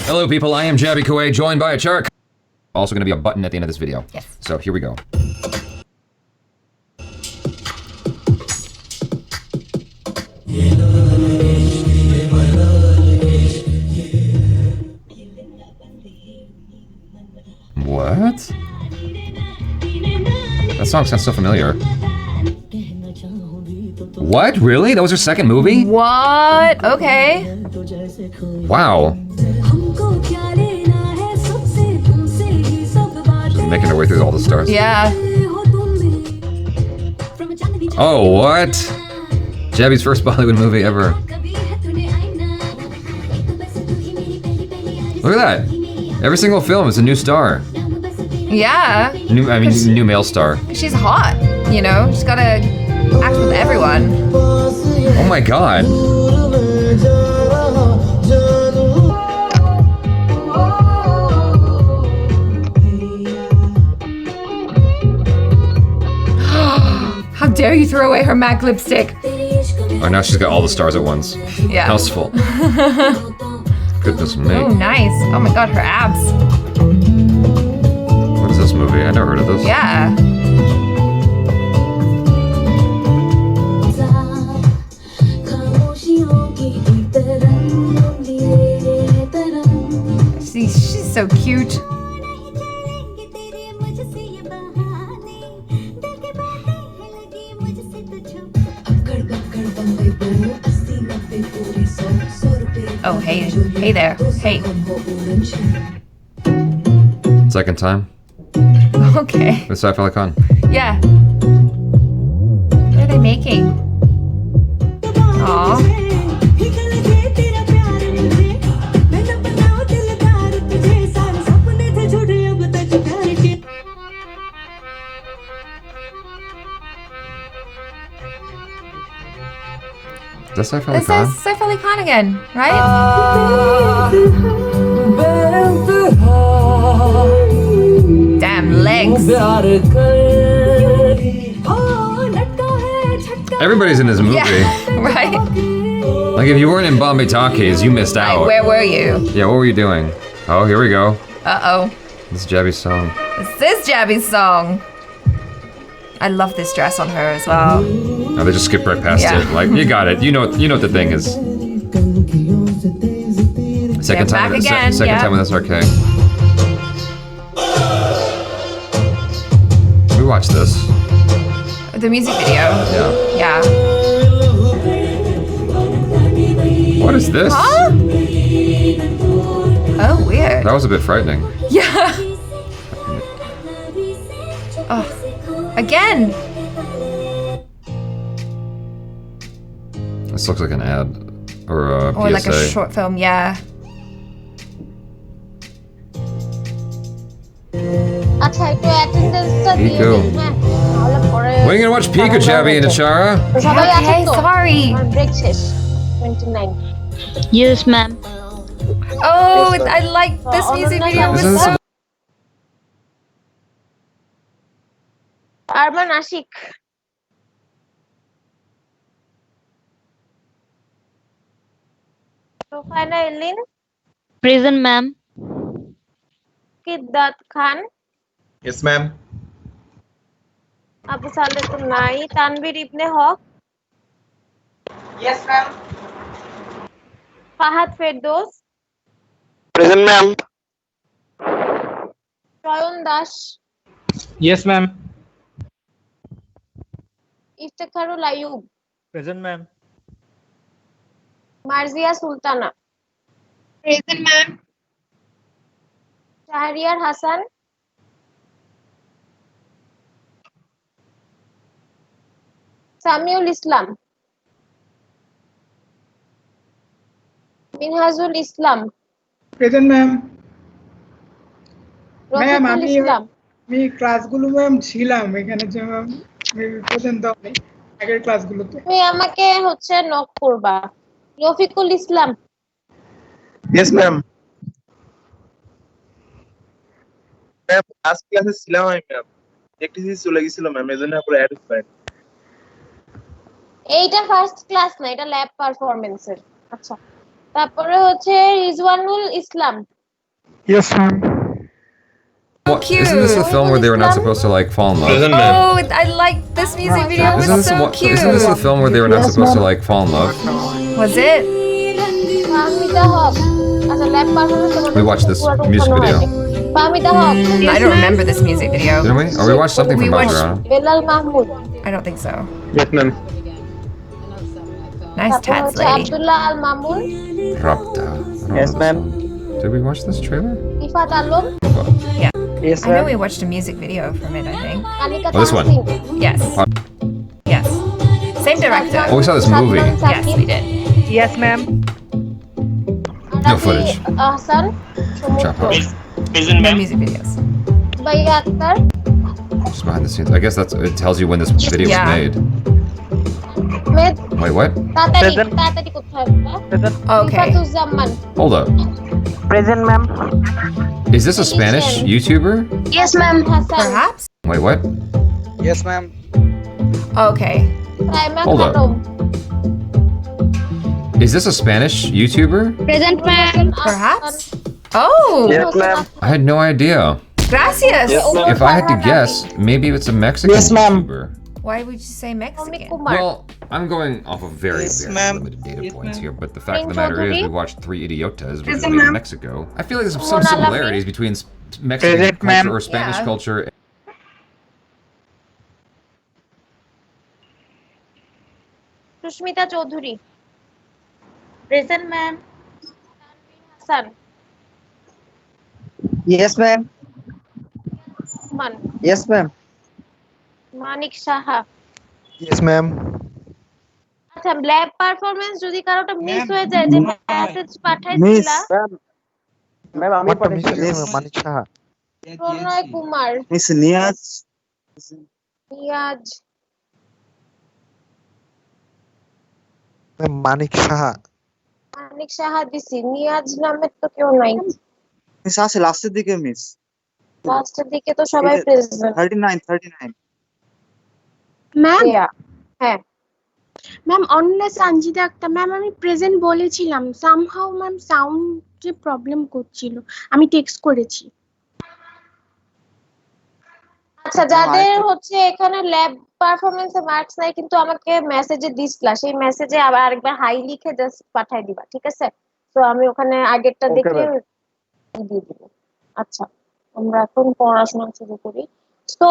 Hello people, I am Jabby Kuwait, joined by Achara. Also gonna be a button at the end of this video. Yes. So here we go. What? That song sounds so familiar. What? Really? That was her second movie? What? Okay. Wow. Making her way through all the stars. Yeah. Oh, what? Jabby's first Bollywood movie ever. Look at that. Every single film is a new star. Yeah. New male star. She's hot, you know? She's gotta act with everyone. Oh my god. How dare you throw away her MAC lipstick? Oh, now she's got all the stars at once. Yeah. House full. Goodness me. Oh, nice. Oh my god, her abs. What is this movie? I never heard of this. Yeah. She's so cute. Oh, hey there. Hey. Second time Okay. with Saif Ali Khan. Yeah. What are they making? Aw. Is that Saif Ali This Khan? is Saif Ali Khan again, right? Damn legs. Everybody's in this movie. Yeah, right? Like if you weren't in Bombay Talkies, you missed out. Like, where were you? Yeah, what were you doing? Oh, here we go. Uh-oh. This is Jabby's song. This is Jabby's song. I love this dress on her as well. Oh, they just skipped right past Yeah. it. Like, you got it. You know what the thing is. Second Yeah, time back with again, second yeah. time with SRK. We watched this. The music video. Yeah. Yeah. What is this? Huh? Oh, weird. That was a bit frightening. Yeah. Oh. Again. This looks like an ad or a Or PSA. like a short film, yeah. আচ্ছা একটু অ্যাটেন্ডেন্সটা দিয়ে Pico. দিন হ্যাঁ তাহলে পরে When are you gonna watch Pico, Jabby and Achara? সবাই আছেন Okay, তো sorry. আমার ব্রেক শেষ 29 Yes, ma'am. Oh, I like this music video was Isn't this so... Arman Ashiq রোফায়না এলিন Present, ma'am. কিদ্দাত Khan Yes, ma'am. Abu Saleh তো নাই তানভীর ইবনে হক Yes, ma'am. Fahad Ferdous Present, ma'am. Chayan Das Yes, ma'am. Iftekharul Ayub Present, ma'am. Marjia Sultana present ma'am. Shahriar Hasan Samiul Islam Minhajul Islam present ma'am. Ma'am Rafiqul Islam আমি ক্লাসগুলো ma'am ছিলাম এখানে যে ma'am পর্যন্ত আগের ক্লাসগুলোতে। তুমি আমাকে হচ্ছে নক করবা Rafiqul Islam Yes, ma'am. Ma'am, last ক্লাসে ছিলাম আমি ম্যাম। একটিসি চলে গিয়েছিল ম্যাম, এজন্য পুরো অ্যাড হয়ে এইটা ফার্স্ট ক্লাস না এটা ল্যাব পারফরম্যান্সের আচ্ছা তারপরে হচ্ছে রিজওয়ানুল ইসলাম Yes, ma'am. What, cute. isn't this the film where they were not supposed to like fall in love? Oh, I like this music video. It Isn't was this, so cute. isn't this the film where they were not supposed to like fall in love? Was it? Fahmida Haque আচ্ছা lab performance We watched this music video. Fahmida Haque I don't remember this music video. Didn't we? Or we watched something We from watched- Bajrana. Belal Mahmud I don't think so. Yes, ma'am. Nice তারপর tats, হচ্ছে lady. Abdullah Al Mamun Rapta. Yes, ma'am. Did we watch this trailer? Ifat Alam Yeah. Yes, I know ma'am. we watched a music video from it, I think. Kanika Oh, this one. Tahsin Yes. Yes. Same director. Oh, we saw this movie. Yes, we did. Yes, ma'am. No footage. Ahsan Chop সমুদ্র house. No music videos. বাইয়া Akter Just behind the scenes. I guess that's it tells you when this video Yeah. was made. মেদ Wait, what? তাড়াতাড়ি কোথায় Okay. ইফাতুজ্জামান Hold up. Present, ma'am. Is this a Spanish YouTuber? Yes, ma'am. Hasan Perhaps? Wait, what? Yes, ma'am. Okay. Raima Hold up. Khanam Is this a Spanish YouTuber? Present, ma'am. Perhaps? Oh! Yes, ma'am. I had no idea. Gracias! If I had to guess, maybe it's a Mexican Yes, ma'am. YouTuber. Why would you say Mexican? Kumar Well, I'm going off of very, Yes, very ma'am. limited data Yes, points ma'am. here, but the fact of the matter is, we watched Three Idiotas, which Yes, was made in ma'am. Mexico. I feel like there's some Mona similarities between Mexican Present, culture ma'am. or Spanish Yeah. culture. Susmita Chowdhury Present, ma'am. Hasan Yes, ma'am. মান Yes, ma'am. Manik Saha Yes, ma'am. আচ্ছা lab performance যদি কারোটা miss হয়ে যায় যে message পাঠাইছিলা ma'am আমি পাঠিয়েছি Manik Shaha. প্রণয় Kumar Miss Niaz. Niaz Manik Shaha. Manik Saha দিছি নিয়াজ নামের তো কেউ নাই মিস আছে লাস্টের দিকে মিস লাস্টের দিকে তো সবাই প্রেজেন্ট 39 ম্যাম হ্যাঁ ম্যাম অন্য সঞ্জিদা আক্তার ম্যাম আমি প্রেজেন্ট বলেছিলাম সামহাউ ম্যাম সাউন্ড যে প্রবলেম করছিল আমি টেক্সট করেছি আচ্ছা যাদের হচ্ছে এখানে ল্যাব পারফরম্যান্সে মার্কস নাই কিন্তু আমাকে মেসেজে দিছলা সেই মেসেজে আবার আরেকবার হাই লিখে জাস্ট পাঠাই দিবা ঠিক আছে তো আমি ওখানে আগেরটা Okay, দেখে ma'am. দিয়ে দিব আচ্ছা আমরা এখন পড়াশোনা শুরু করি so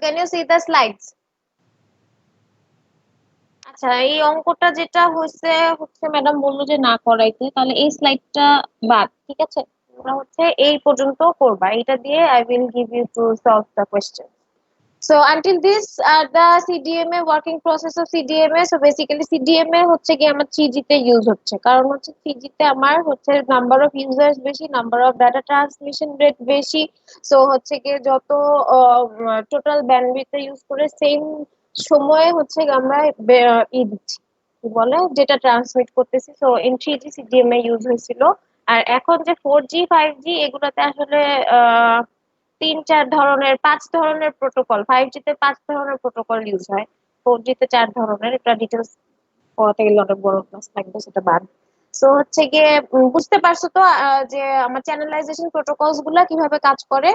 can you see the slides আচ্ছা এই অঙ্কটা যেটা হচ্ছে ম্যাডাম বললো যে না করাইতে তাহলে এই স্লাইডটা বাদ ঠিক আছে তোমরা হচ্ছে এই পর্যন্ত করবা এটা দিয়ে I will give you to solve the question so until this the CDMA working process of CDMA so basically CDMA হচ্ছে কি আমার 3G তে ইউজ হচ্ছে কারণ হচ্ছে 3G তে আমার হচ্ছে নাম্বার অফ ইউজার্স বেশি number of data transmission rate বেশি সো হচ্ছে কি যত টোটাল ব্যান্ডউইথ ইউজ করে সেম সময়ে হচ্ছে আমরা দিচ্ছি কি বলে যেটা ট্রান্সমিট করতেছি so in 3G CDMA use হয়েছিল আর এখন যে 4G 5G এগুলোতে আসলে 3-4 ধরনের 5 ধরনের প্রোটোকল 5G তে 5 ধরনের প্রোটোকল ইউজ হয় 4G তে 4 ধরনের এটা ডিটেইলস পড়াতে গেলে অনেক বড় ক্লাস লাগবে সেটা বাদ সো হচ্ছে গিয়ে বুঝতে পারছো তো যে আমার চ্যানেলাইজেশন প্রোটোকলস গুলা কিভাবে কাজ করে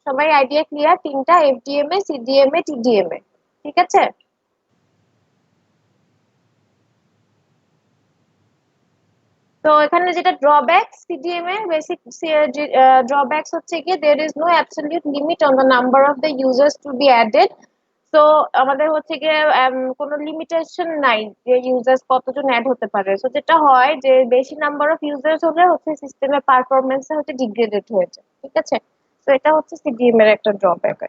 সবাই আইডিয়া ক্লিয়ার তিনটা FDMA CDMA TDMA ঠিক আছে তো এখানে যেটা ড্রব্যাকস CDMA বেসিক ড্রব্যাকস হচ্ছে কি there is no absolute limit on the number of the users to be added so আমাদের হচ্ছে কি কোনো লিমিটেশন নাই যে ইউজার্স কতজন অ্যাড হতে পারে সো যেটা হয় যে বেশি নাম্বার অফ ইউজার্স হলে হচ্ছে সিস্টেমের পারফরম্যান্স হচ্ছে ডিগ্রেডেড হয়ে যায় ঠিক আছে সো এটা হচ্ছে CDMA এর একটা drawback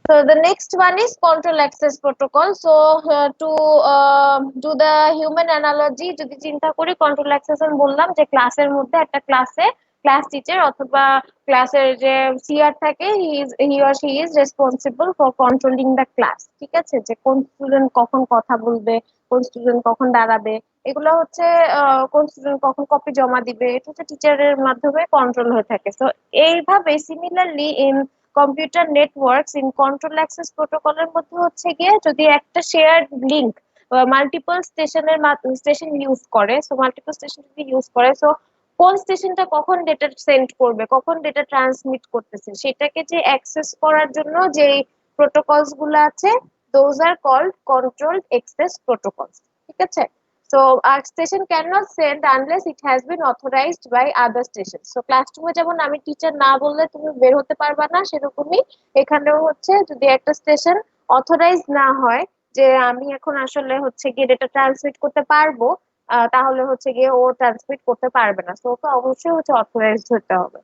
So the next one is control access protocol. So to do the human analogy, যদি চিন্তা করি control access আমি বললাম যে ক্লাসের মধ্যে একটা ক্লাসে ক্লাস টিচার অথবা ক্লাসের যে সিআর থাকে he or she is responsible for controlling the class. ঠিক আছে যে কোন স্টুডেন্ট কখন কথা বলবে কোন স্টুডেন্ট কখন দাঁড়াবে এগুলো হচ্ছে কোন স্টুডেন্ট কখন কপি জমা দিবে এটা হচ্ছে টিচারের মাধ্যমে কন্ট্রোল হয়ে থাকে সো এইভাবে similarly in computer networks in control access প্রোটোকলের মধ্যে হচ্ছে গিয়ে যদি একটা shared link multiple station use করে সো মাল্টিপল স্টেশন যদি ইউজ করে সো কোন স্টেশনটা কখন ডেটা সেন্ড করবে, কখন ডেটা ট্রান্সমিট করতেছে, সেটাকে যে অ্যাক্সেস করার জন্য যে প্রোটোকলস গুলো আছে, those are called controlled access protocols. ঠিক আছে? So our station cannot send unless it has been authorized by other stations. So classroom যেমন আমি টিচার না বললে তুমি বের হতে পারবা না, সেরকমই এখানেও হচ্ছে যদি একটা স্টেশন অথরাইজ না হয় যে আমি এখন আসলে হচ্ছে গিয়ে ডেটা ট্রান্সমিট করতে পারবো, তাহলে হচ্ছে গিয়ে ও ট্রান্সমিট করতে পারবে না। সো ওকে অবশ্যই হচ্ছে অথরাইজড হতে হবে।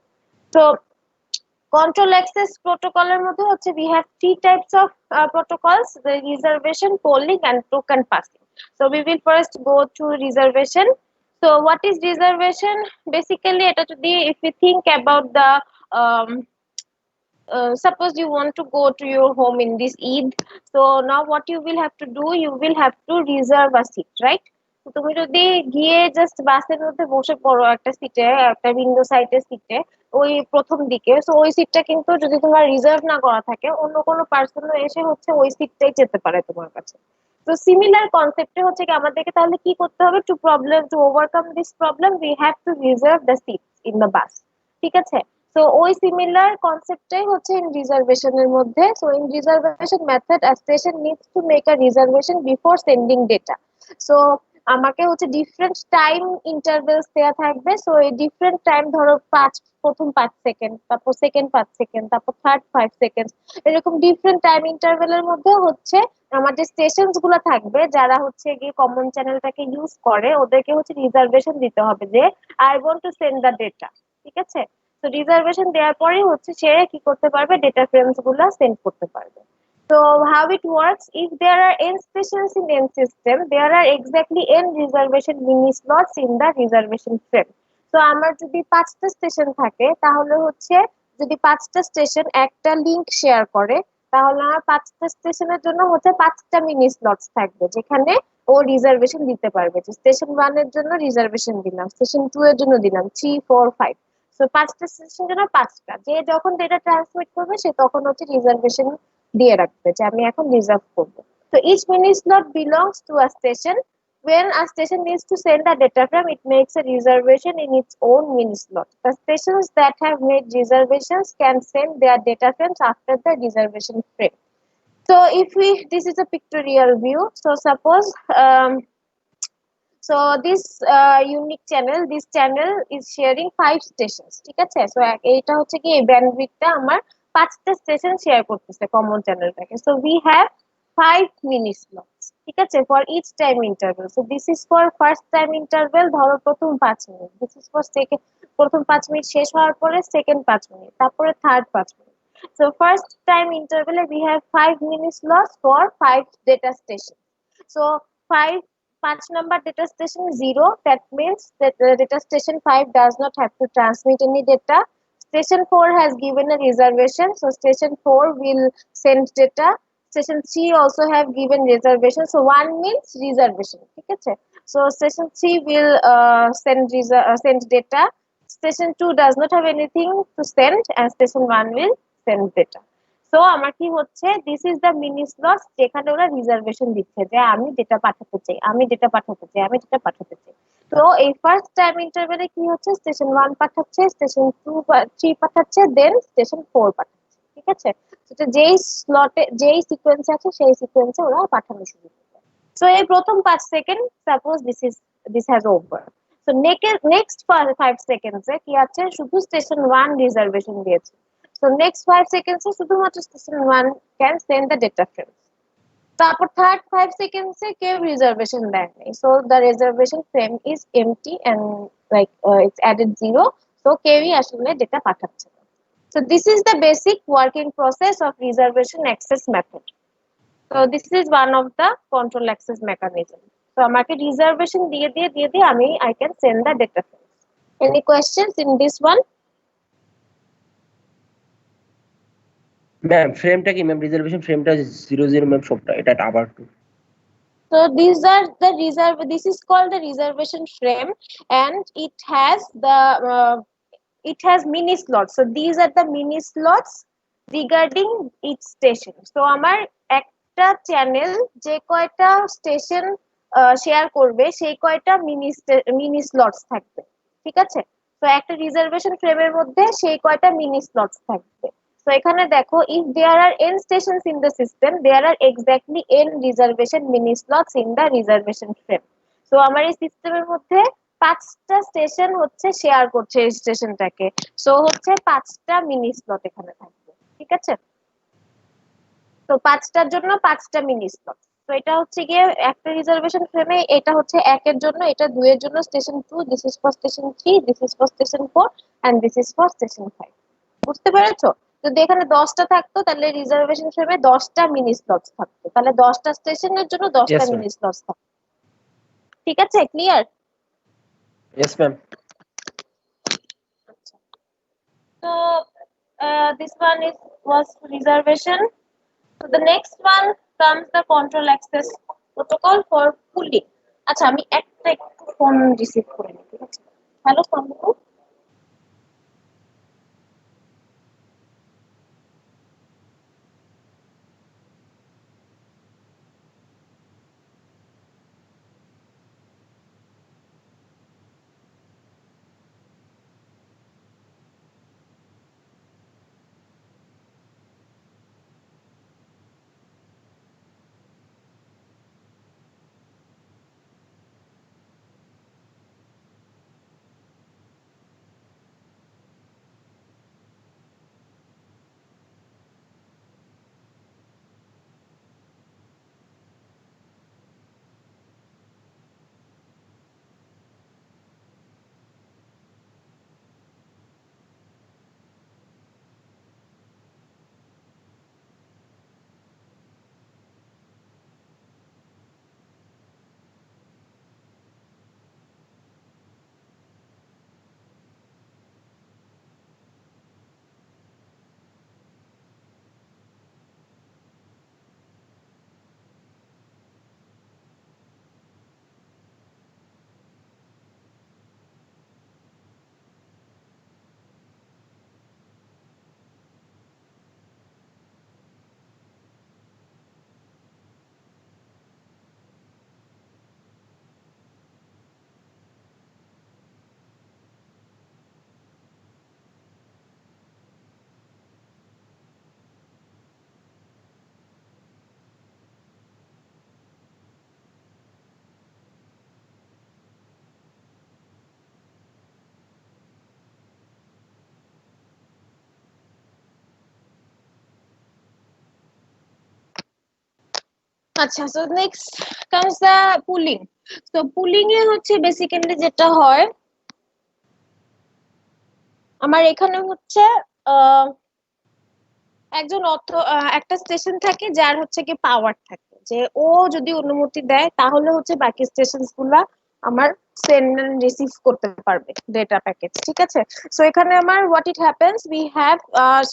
তো control access protocol এর মধ্যে হচ্ছে we have three types of protocols: the reservation, polling and token passing. So we will first go to reservation. So what is reservation? Basically এটা যদি if we think about the suppose you want to go to your home in this Eid, so now what you will have to do, you will have to reserve a seat, right? তো তুমি যদি গিয়ে just বাসের মধ্যে বসে পড়ো একটা সিটে, একটা উইন্ডো সাইডের সিটে, ওই প্রথম দিকে, সো ওই সিটটা কিন্তু যদি তোমার রিজার্ভ না করা থাকে, অন্য কোনো পার্সন এসে হচ্ছে ওই সিটটাই যেতে পারে তোমার কাছে। তো সিমিলার কনসেপ্টে হচ্ছে কি আমাদেরকে তাহলে কি করতে হবে, to overcome this problem we have to reserve the seat in the bus. ঠিক আছে? সো ওই সিমিলার কনসেপ্টটাই হচ্ছে ইন রিজার্ভেশনের মধ্যে। So in reservation method a station needs to make a reservation before sending data. So আমাকে হচ্ছে different time intervals দেয়া থাকবে। So এই ডিফারেন্ট টাইম ধরো প্রথম 5 সেকেন্ড, তারপর সেকেন্ড 5 সেকেন্ড, তারপর থার্ড 5 সেকেন্ড, এরকম ডিফারেন্ট টাইম ইন্টারভেলের মধ্যে হচ্ছে আমাদের স্টেশনস গুলো থাকবে যারা হচ্ছে গিয়ে কমন চ্যানেলটাকে ইউজ করে, ওদেরকে হচ্ছে রিজার্ভেশন দিতে হবে যে I want to send the data. ঠিক আছে? তো রিজার্ভেশন দেওয়ার পরেই হচ্ছে সে কি করতে পারবে, ডেটা ফ্রেমস গুলো সেন্ড করতে পারবে। So how it works, if there are n stations in n system, there are exactly n reservation mini slots in the reservation frame. So আমার যদি 5টা স্টেশন থাকে, তাহলে হচ্ছে যদি 5টা স্টেশন একটা লিংক শেয়ার করে, তাহলে আমার 5টা স্টেশনের জন্য হচ্ছে 5টা মিনি স্লটস থাকবে যেখানে ও রিজার্ভেশন দিতে পারবে। যে স্টেশন 1 এর জন্য রিজার্ভেশন দিলাম, স্টেশন 2 এর জন্য দিলাম, 3 4 5। সো 5টা স্টেশনের জন্য 5টা, যে যখন ডেটা ট্রান্সমিট করবে সে তখন হচ্ছে রিজার্ভেশন দিয়ে রাখবে যে আমি এখন রিজার্ভ করব। So each mini slot belongs to a station. When a station needs to send a data frame, it makes a reservation in its own mini slot. The stations that have made reservations can send their data frames after the reservation frame. So if this is a pictorial view. So suppose so this unique channel, this channel is sharing 5 stations. ঠিক আছে? So এইটা হচ্ছে কি এই ব্যান্ডউইথটা আমার 5টা station share করতেছে কমন চ্যানেলটাকে। So we have 5 mini slots. ঠিক আছে? For each time interval. So this is for first time interval, ধরো প্রথম 5 মিনিট। দিস ইজ ফর সেকেন্ড, প্রথম 5 মিনিট শেষ হওয়ার পরে সেকেন্ড 5 মিনিট, তারপরে থার্ড 5 মিনিট। সো ফার্স্ট টাইম ইন্টারভেলে we have 5 mini slots for 5 data station. So 5 number data station 0, that means that the data station 5 does not have to transmit any data. Station 4 has given a reservation, so station 4 will send data. Station 3 also have given reservation, so 1 means reservation. ঠিক আছে? So station 3 will send data. Station 2 does not have anything to send, and station 1 will send data. So আমার কি হচ্ছে, this is the mini slot যেখানে ওরা reservation দিচ্ছে যে আমি ডেটা পাঠাতে চাই, আমি ডেটা পাঠাতে চাই, আমি ডেটা পাঠাতে চাই। তো এই ফার্স্ট টাইম ইন্টারভেলে কি হচ্ছে, স্টেশন 1 পাঠাচ্ছে, স্টেশন 2 3 পাঠাচ্ছে, দেন স্টেশন 4 পাঠাচ্ছে। ঠিক আছে? সেটা যেই স্লটে যেই সিকোয়েন্স আছে সেই সিকোয়েন্সে ওরা পাঠানো শুরু করবে। সো এই প্রথম 5 second suppose this has over. So next 5 সেকেন্ডসে কি আছে, শুধু স্টেশন 1 রিজার্ভেশন দিয়েছে। So next 5 seconds শুধুমাত্র station 1 can send the data frame. তারপর থার্ড 5 seconds কেউ রিজার্ভেশন দেয় নাই, so the reservation frame is empty and like it's added 0, so কেউই আসলে ডেটা পাঠাচ্ছে না। So this is the basic working process of reservation access method. So this is one of the control access mechanism. So আমাকে reservation দিয়ে আমি I can send the data frame. Any questions in this one? Ma'am ফ্রেমটা কি ma'am, reservation ফ্রেমটা 00 ma'am সবটা এটা আবার two. So these are the this is called the reservation frame, and it has mini slots. So these are the mini slots regarding each station. So আমার একটা channel যে কয়টা স্টেশন শেয়ার করবে সেই কয়টা মিনি স্লটস থাকবে। ঠিক আছে? তো একটা রিজার্ভেশন ফ্রেমের মধ্যে সেই কয়টা মিনি স্লটস থাকবে। তো এখানে দেখো, if there are n stations in the system, there are exactly n reservation mini slots in the reservation frame. তো আমার এই সিস্টেমের মধ্যে 5টা স্টেশন হচ্ছে শেয়ার করছে এই স্টেশনটাকে, সো হচ্ছে 5টা মিনি স্লট এখানে থাকবে, ঠিক আছে। তো 5টার জন্য 5টা মিনি স্লট। তো এটা হচ্ছে গিয়ে একটা রিজার্ভেশন ফ্রেমে, এটা হচ্ছে 1 এর জন্য, এটা 2 এর জন্য station 2, this is for station 3, this is for station 4 and this is for station 5। বুঝতে পেরেছো? যদি এখানে 10টা থাকতো তাহলে রিজার্ভেশন ফ্রেমে 10টা মিনি স্লটস থাকতো, তাহলে 10টা স্টেশনের জন্য 10টা মিনি স্লটস থাকতো। ঠিক আছে, clear? Yes, ma'am. So this one was reservation. So the next one comes the control access protocol for pooling. আচ্ছা, আমি একটা একটু ফোন রিসিভ করে নিই, ঠিক আছে? হ্যালো সম্ভব। আচ্ছা, সো নেক্সট কামস দা পুলিং। তো পুলিং এ হচ্ছে বেসিক্যালি যেটা হয়, আমার এখানে হচ্ছে একজন একটা স্টেশন থাকে যার হচ্ছে কি পাওয়ার থাকে, যে ও যদি অনুমতি দেয় তাহলে হচ্ছে বাকি স্টেশনস গুলা আমার সেন্ড এন্ড রিসিভ করতে পারবে ডেটা প্যাকেজ, ঠিক আছে। সো এখানে আমার what it happens, we have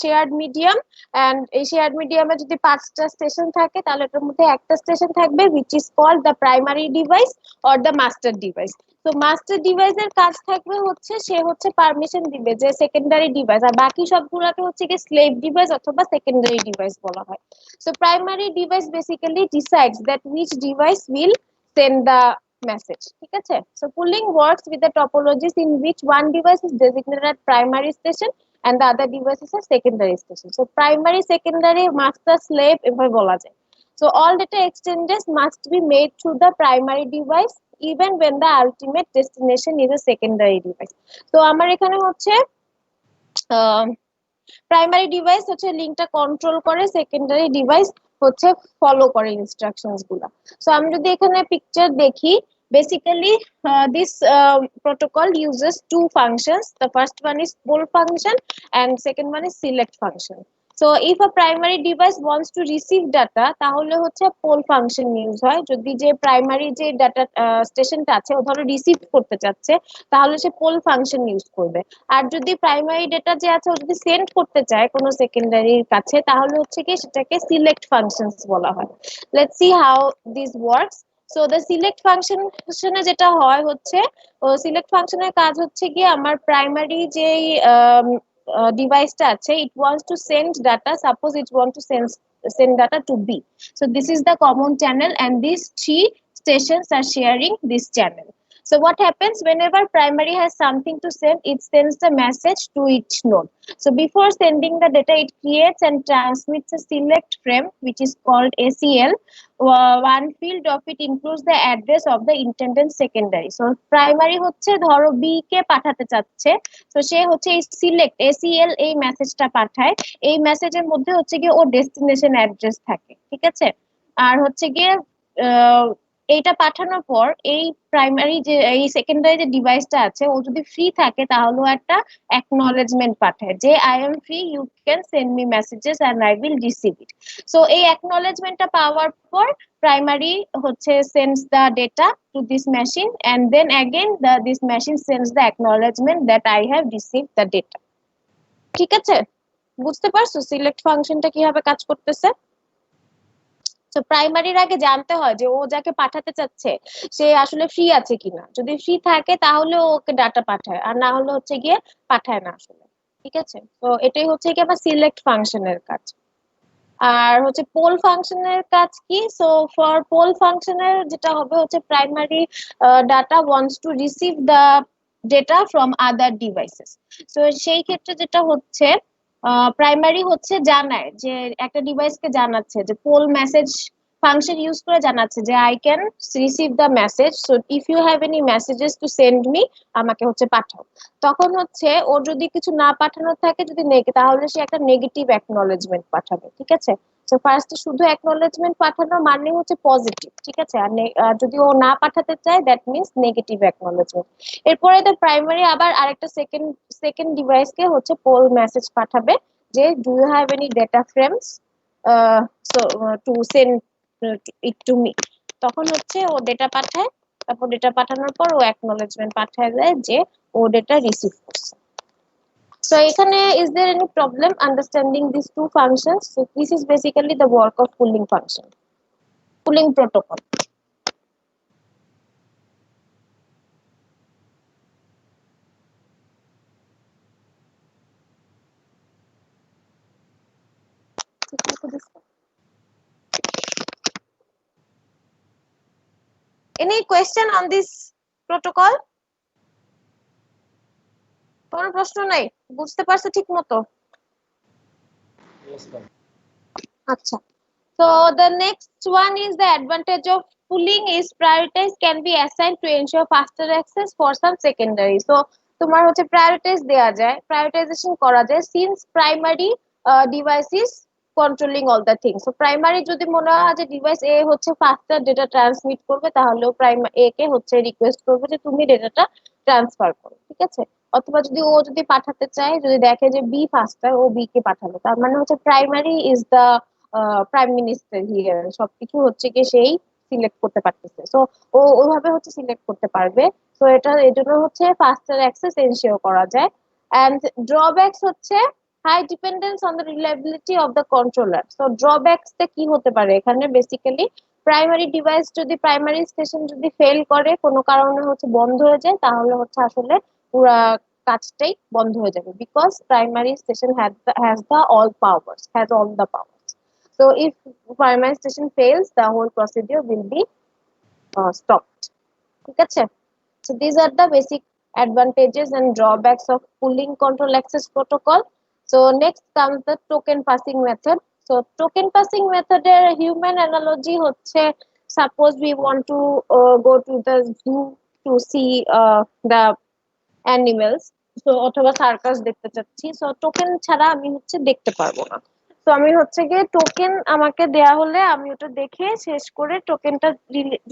shared medium, and এই শেয়ার্ড মিডিয়ামে যদি 5টা স্টেশন থাকে তাহলে এটার মধ্যে একটা স্টেশন থাকবে which is called the primary device or the master device। তো মাস্টার ডিভাইসের কাজ থাকবে হচ্ছে, সে হচ্ছে পারমিশন দিবে যে সেকেন্ডারি ডিভাইস, আর বাকি সবগুলোকে হচ্ছে কি স্লেভ ডিভাইস অথবা সেকেন্ডারি ডিভাইস বলা হয়। So primary device basically decides that which device will send the message, ঠিক আছে। সো পুলিং works with the topologies in which one device is designated as primary station and the other device is a secondary station। So primary, secondary, master, slave এভাবে বলা যায়। So all data exchanges must be made through the primary device even when the ultimate destination is a secondary device। So আমার এখানে হচ্ছে primary device হচ্ছে লিংকটা control করে, secondary device হচ্ছে ফলো করে ইনস্ট্রাকশনস গুলা। সো আমি যদি এখানে পিকচার দেখি, basically this protocol uses two functions. The first one is pull function and second one is select function। So if a primary device wants to receive data তাহলে হচ্ছে pull function use হয়। যদি যে primary যে data স্টেশনটা আছে ও ধরো receive করতে চাচ্ছে তাহলে সে pull function ইউজ করবে। আর যদি প্রাইমারি ডেটা যে আছে ও যদি সেন্ড করতে চায় কোনো সেকেন্ডারির কাছে তাহলে হচ্ছে কি সেটাকে সিলেক্ট ফাংশনস বলা হয়। Let's see how this works. So the select ফাংশনে যেটা হয় হচ্ছে, সিলেক্ট ফাংশনের কাজ হচ্ছে কি আমার প্রাইমারি যেই ডিভাইসটা আছে, it wants to send data, suppose it want to send data to B। So this is the common channel and these three stations are sharing this channel। So what happens whenever primary has something to send, it sends the message to each node. So before sending the data, it creates and transmits a select frame, which is called ACL. One field of it includes the address of the intended secondary. So primary হচ্ছে ধরো B কে পাঠাতে চাচ্ছে, তো সে হচ্ছে এই select ACL এই মেসেজটা পাঠায়। এই মেসেজের মধ্যে হচ্ছে গিয়ে ওর ডেস্টিনেশন অ্যাড্রেস থাকে, ঠিক আছে। আর হচ্ছে গিয়ে এইটা পাঠানোর পর এই প্রাইমারি যে এই সেকেন্ডারি যে ডিভাইসটা আছে, ও যদি ফ্রি থাকে তাহলে একটা অ্যাকনলেজমেন্ট পাঠায় যে I am free, you can send me messages and I will receive it. So এই অ্যাকনলেজমেন্টটা পাওয়ার পর প্রাইমারি হচ্ছে sends the data to this machine and then again this machine sends the acknowledgement that I have received the data. ঠিক আছে, বুঝতে পারছো select ফাংশনটা কিভাবে কাজ করতেছে? তো প্রাইমারির আগে জানতে হয় যে ও যাকে পাঠাতে চাচ্ছে সে আসলে ফ্রি আছে কিনা। যদি ফ্রি থাকে তাহলে ওকে ডাটা পাঠায়, আর না হলে হচ্ছে গিয়ে পাঠায় না আসলে। ঠিক আছে, তো এটাই হচ্ছে কি আমার সিলেক্ট ফাংশনের কাজ। আর হচ্ছে পোল ফাংশনের কাজ কি? সো ফর পোল ফাংশনের যেটা হবে হচ্ছে primary data wants to receive the data from other devices. So সেই ক্ষেত্রে যেটা হচ্ছে প্রাইমারি হচ্ছে জানায় যে একটা ডিভাইসকে জানাচ্ছে যে পোল মেসেজ ফাংশন ইউজ করে জানাচ্ছে যে I can receive the message, so if you have any messages to send me, আমাকে হচ্ছে পাঠাও। তখন হচ্ছে ওর যদি কিছু না পাঠানোর থাকে, যদি তাহলে সে একটা নেগেটিভ অ্যাকনলেজমেন্ট পাঠাবে। ঠিক আছে, সো ফার্স্টে শুধু অ্যাকনলেজমেন্ট পাঠানো মানে হচ্ছে পজিটিভ। ঠিক আছে, আর যদি ও না পাঠাতে চায় দ্যাট মিন্স নেগেটিভ অ্যাকনলেজমেন্ট। এরপরে তো প্রাইমারি আবার আরেকটা সেকেন্ড ডিভাইসকে হচ্ছে পোল মেসেজ পাঠাবে যে do you have any data frames so to send it to me. তখন হচ্ছে ও ডেটা পাঠায়, তারপর ডেটা পাঠানোর পর ও অ্যাকনলেজমেন্ট পাঠায় দেয় যে ও ডেটা রিসিভ করছে। So এখানে is there any problem understanding these two functions? So this is basically the work of pooling function, pooling protocol. Any question on this protocol? কোনো প্রশ্ন নাই? বুঝতে পারছো ঠিক মতো? আচ্ছা, so the next one is the advantage of pooling is priorities can be assigned to ensure faster access for some secondary. So তোমার হচ্ছে priorities দেয়া যায়, prioritization করা যায় since primary device is controlling all the things. So primary যদি মনে হয় যে ডিভাইস এ হচ্ছে ফাস্টার ডেটা ট্রান্সমিট করবে, তাহলে প্রাইমারি এ কে হচ্ছে রিকোয়েস্ট করবে যে তুমি ডেটাটা ট্রান্সফার করো। ঠিক আছে, অথবা যদি পাঠাতে চায়, যদি দেখে যে বি ফাস্টার, ও বি কে পাঠালো, তার মানে হচ্ছে primary is the prime minister here, সবকিছু হচ্ছে কি সেই সিলেক্ট করতে পারতেছে। সো ও ওইভাবে হচ্ছে সিলেক্ট করতে পারবে। সো এটা এর জন্য হচ্ছে ফাস্টার অ্যাক্সেস এনশিওর করা যায়। এন্ড ড্রব্যাকস হচ্ছে high dependence on the reliability of the controller. So drawbacks টা কি হতে পারে এখানে? বেসিক্যালি প্রাইমারি ডিভাইস যদি প্রাইমারি স্টেশন যদি ফেল করে, কোনো কারণে হচ্ছে বন্ধ হয়ে যায়, তাহলে হচ্ছে আসলে পুরা কাজটাই বন্ধ হয়ে যাবে, because primary station has all the powers. So if primary station fails, the whole procedure will be stopped. ঠিক আছে, so these are the basic advantages and drawbacks of pooling control access protocol. So next comes the token passing method. So token passing method এর human analogy হচ্ছে, suppose we want to go to the zoo to see the animals, so অথবা circus দেখতে চাচ্ছি, so token ছাড়া আমি হচ্ছে দেখতে পারবো না। তো আমি হচ্ছে গিয়ে টোকেন আমাকে দেয়া হলে আমি ওটা দেখে শেষ করে টোকেনটা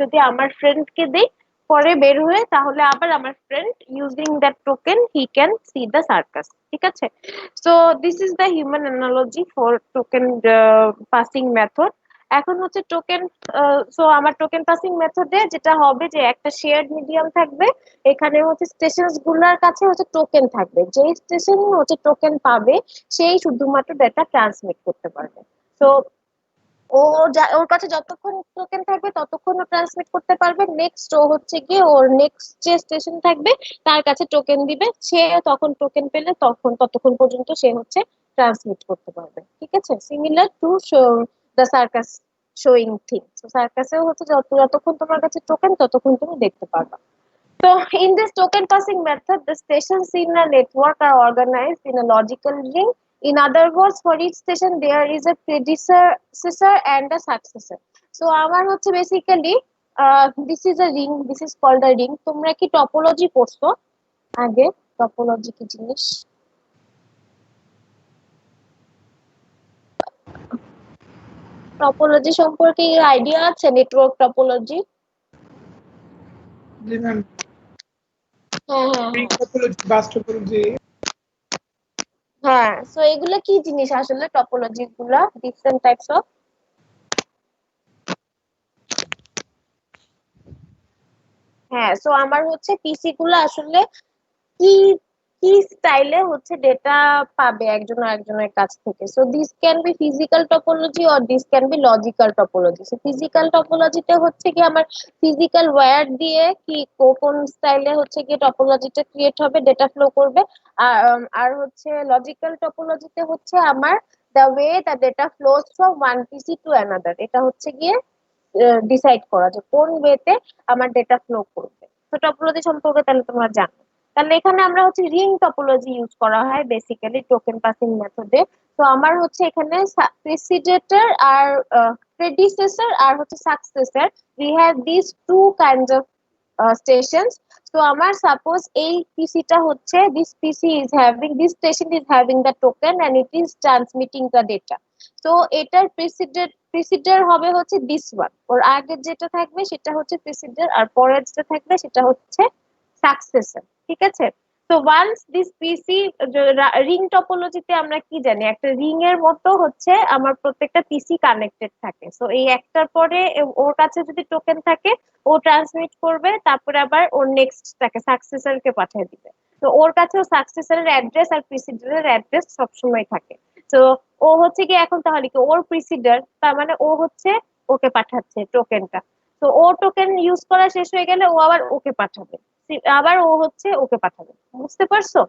যদি আমার ফ্রেন্ডকে দেই পরে বের হয়ে, তাহলে আবার আমার friend using that token he can see the circus. ঠিক আছে, so this is the human analogy for token passing method. এখন হচ্ছে টোকেন, সো আমার টোকেন পাসিং মেথডে যেটা হবে যে একটা শেয়ার্ড মিডিয়াম থাকবে, এখানে হচ্ছে স্টেশনস গুলার কাছে হচ্ছে টোকেন থাকবে, যে স্টেশন হচ্ছে টোকেন পাবে সেই শুধুমাত্র ডেটা ট্রান্সমিট করতে পারবে। সো ওর কাছে যতক্ষণ টোকেন থাকবে ততক্ষণ ও ট্রান্সমিট করতে পারবে। নেক্সট ও হচ্ছে গিয়ে ওর নেক্সট যে স্টেশন থাকবে তার কাছে টোকেন দিবে, সে তখন টোকেন পেলে ততক্ষণ পর্যন্ত সে হচ্ছে ট্রান্সমিট করতে পারবে। ঠিক আছে, similar to the circus showing thing. So সার্কাসেও হচ্ছে যতক্ষণ তোমার কাছে টোকেন ততক্ষণ তুমি দেখতে পারবা। So in this token passing method, the stations in a network are organized in a logical ring. In other words, for each station there is a predecessor and a successor. So আমার হচ্ছে basically this is a ring, this is called a ring. তোমরা কি topology পড়ছো আগে? Topology কি জিনিস? Topology সম্পর্কে idea আছে? Network topology? জি ম্যাম, হ্যাঁ, টপোলজি, বাস টপোলজি। হ্যাঁ, সো এগুলা কি জিনিস আসলে টপোলজি গুলা? Different types of. হ্যাঁ, সো আমার হচ্ছে পিসি গুলা আসলে কি কি স্টাইলে হচ্ছে ডেটা পাবে একজন আরেকজনের কাছ থেকে। So this can be physical topology or this can be logical topology. So physical টপোলজিতে হচ্ছে কি আমার ফিজিক্যাল ওয়্যার দিয়ে কি কোন স্টাইলে হচ্ছে কি টপোলজিটা ক্রিয়েট হবে, ডেটা ফ্লো করবে। আর হচ্ছে লজিক্যাল টপোলজিতে হচ্ছে আমার the way the data flows from one PC to another, এটা হচ্ছে গিয়ে ডিসাইড করা যে কোন ওয়েতে আমার ডেটা ফ্লো করবে। তো টপোলজি সম্পর্কে তাহলে তোমরা জানো। তাহলে এখানে আমরা হচ্ছে রিং টপোলজি ইউজ করা হয় বেসিক্যালি টোকেন পাসিং মেথডে। তো আমার হচ্ছে এখানে প্রেসিডেটর আর প্রেডিসেসর আর হচ্ছে successor, we have this two kinds of stations. So আমার সাপোজ এই পিসিটা হচ্ছে this PC is having, this station is having the token and it is transmitting the data. So এটার প্রেসিডের হবে হচ্ছে this one, ওর আগে যেটা থাকবে সেটা হচ্ছে প্রেসিডের আর পরের যেটা থাকবে সেটা হচ্ছে সাকসেসর। ঠিক আছে? তো ওয়ান্স দিস পিসি, রিং টপোলজিতে আমরা কি জানি, একটা রিং এর মতো হচ্ছে আমার প্রত্যেকটা পিসি কানেক্টেড থাকে। সো এই একটার পরে ওর কাছে যদি টোকেন থাকে ও ট্রান্সমিট করবে, তারপরে আবার ওর নেক্সট তাকে সাকসেসরকে পাঠিয়ে দিবে। তো ওর কাছেও সাকসেসরের অ্যাড্রেস আর প্রিসিডারের অ্যাড্রেস সবসময় থাকে। তো ও হচ্ছে কি এখন তাহলে কি ওর প্রিসিডার, তার মানে ও হচ্ছে ওকে পাঠাচ্ছে টোকেনটা। তো ও টোকেন ইউজ করা শেষ হয়ে গেলে ও আবার ওকে পাঠাবে, আবার ও হচ্ছে ওকে পাঠাবে। বুঝতে পারছো?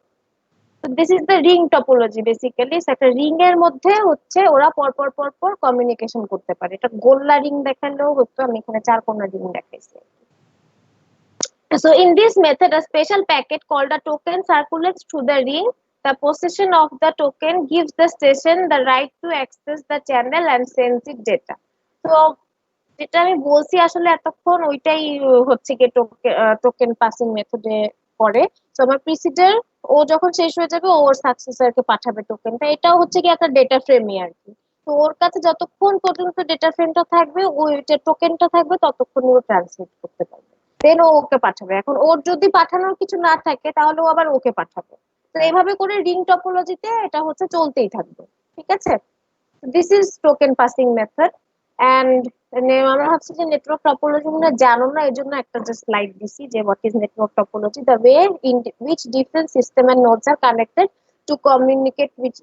This is the ring topology basically. একটা রিং এর মধ্যে হচ্ছে ওরা পরপর পরপর কমিউনিকেশন করতে পারে। এটা গোল্লা রিং দেখালেও হতো, আমি এখানে চার কোনা রিং দেখাইছি। So in this method, a special packet called a token circulates through the ring. The possession of the token gives the station the right to access the channel and sends it data. So যেটা আমি বলছি আসলে এতক্ষণ ওইটাই হচ্ছে কি token passing মেথডে করে। তো আমার প্রিসিডার ও যখন শেষ হয়ে যাবে ওর সাকসেসরকে পাঠাবে টোকেনটা। এটাও হচ্ছে কি একটা ডেটা ফ্রেমই আর কি। তো ওর কাছে যতক্ষণ পর্যন্ত ডেটা ফ্রেমটা থাকবে, ওই টোকেনটা থাকবে, ততক্ষণ ও ট্রান্সমিট করতে পারবে। দেন ও ওকে পাঠাবে। এখন ওর যদি পাঠানোর কিছু না থাকে তাহলে ও আবার ওকে পাঠাবে। তো এইভাবে করে রিং টপোলজিতে এটা হচ্ছে চলতেই থাকবে। ঠিক আছে? This is token passing method. And আমরা ভাবছি যে নেটওয়ার্ক টপোলজি মনে জানো না, এই জন্য একটা জাস্ট স্লাইড দিছি যে what is network topology, the way in which different system and nodes are connected to communicate with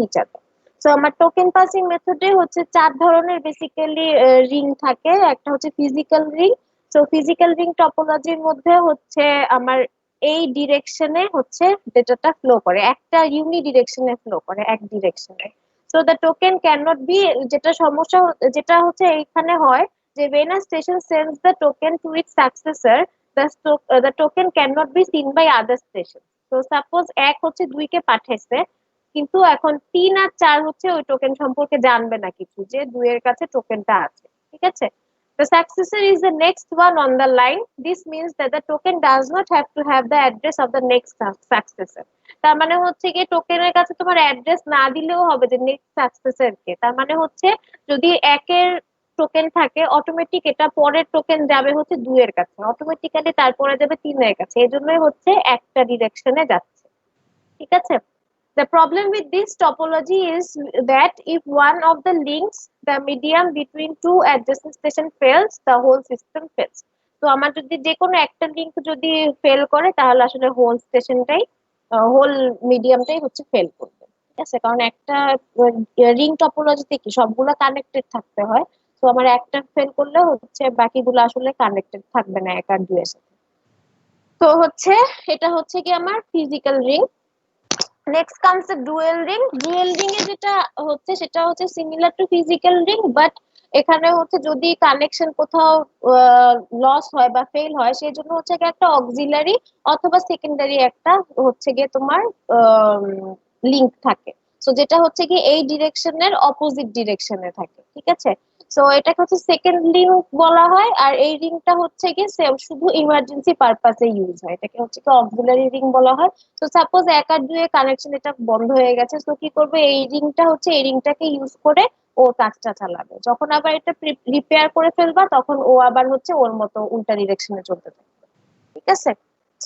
each other. So আমার টোকেন পাসিং মেথডে হচ্ছে চার ধরনের বেসিক্যালি রিং থাকে। একটা হচ্ছে physical ring. So physical ring টপোলজির মধ্যে হচ্ছে আমার এই ডিরেকশনে হচ্ছে ডেটাটা ফ্লো করে, একটা ইউনি ডিরেকশনে ফ্লো করে, এক ডিরেকশনে। So the token can not be, যেটা সমস্যা যেটা হচ্ছে এইখানে হয় যে when a station sends the token to its successor, the token cannot be seen by other stations. So suppose এক হচ্ছে দুইকে পাঠাইছে, কিন্তু এখন 3 আর 4 হচ্ছে ওই টোকেন সম্পর্কে জানবে না কিছু, যে দুইয়ের কাছে টোকেনটা আছে। ঠিক আছে? The successor is the next one on the line. This means that the token does not have to have the address of the next successor. তার মানে হচ্ছে কি টোকেনের কাছে তোমার অ্যাড্রেস না দিলেও হবে যে নেক্সট সাকসেসর কে। তার মানে হচ্ছে যদি একের টোকেন থাকে অটোমেটিক এটা পরের টোকেন যাবে হচ্ছে দুইয়ের কাছে, অটোমেটিক্যালি তারপরে যাবে তিনের কাছে। এজন্যই হচ্ছে একটা ডিরেকশনে যাচ্ছে। ঠিক আছে? The problem with this topology is that if one of the links, the medium between two adjacent stations fails, the whole system fails. তো আমার যদি যে কোনো একটা লিংক যদি ফেল করে তাহলে আসলে হোল স্টেশনটাই, হোল মিডিয়ামটাই হচ্ছে ফেল করবে। ঠিক আছে? কারণ একটা রিং টপোলজিতে কি সবগুলো কানেক্টেড থাকতে হয়। তো আমার একটা ফেল করলে হচ্ছে বাকিগুলো আসলে কানেক্টেড থাকবে না এক আর দুইয়ের সাথে। তো হচ্ছে এটা হচ্ছে কি আমার physical ring. Next comes the dual ring. Dual ring এ যেটা হচ্ছে সেটা হচ্ছে similar to physical ring, but এখানে হচ্ছে যদি কানেকশন কোথাও লস হয় বা ফেল হয় সেই জন্য হচ্ছে গিয়ে একটা অক্সিলারি অথবা সেকেন্ডারি একটা হচ্ছে গিয়ে তোমার লিংক থাকে। সো যেটা হচ্ছে কি এই ডিরেকশনের অপোজিট ডিরেকশনে থাকে, ঠিক আছে? সো এটাকে হচ্ছে সেকেন্ড লিংক বলা হয়, আর এই রিংটা হচ্ছে কি শুধু ইমার্জেন্সি পারপাসে ইউজ হয়, এটাকে হচ্ছে কি অক্সিলারি রিং বলা হয়। তো সাপোজ 1 আর 2 এর কানেকশন এটা বন্ধ হয়ে গেছে, তো কি করবে, এই রিংটা হচ্ছে এই রিংটাকে ইউজ করে ও কাজটা চালাবে। যখন আবার এটা রিপেয়ার করে ফেলবা তখন ও আবার হচ্ছে ওর মতো উল্টা ডিরেকশনে চলতে থাকবে, ঠিক আছে?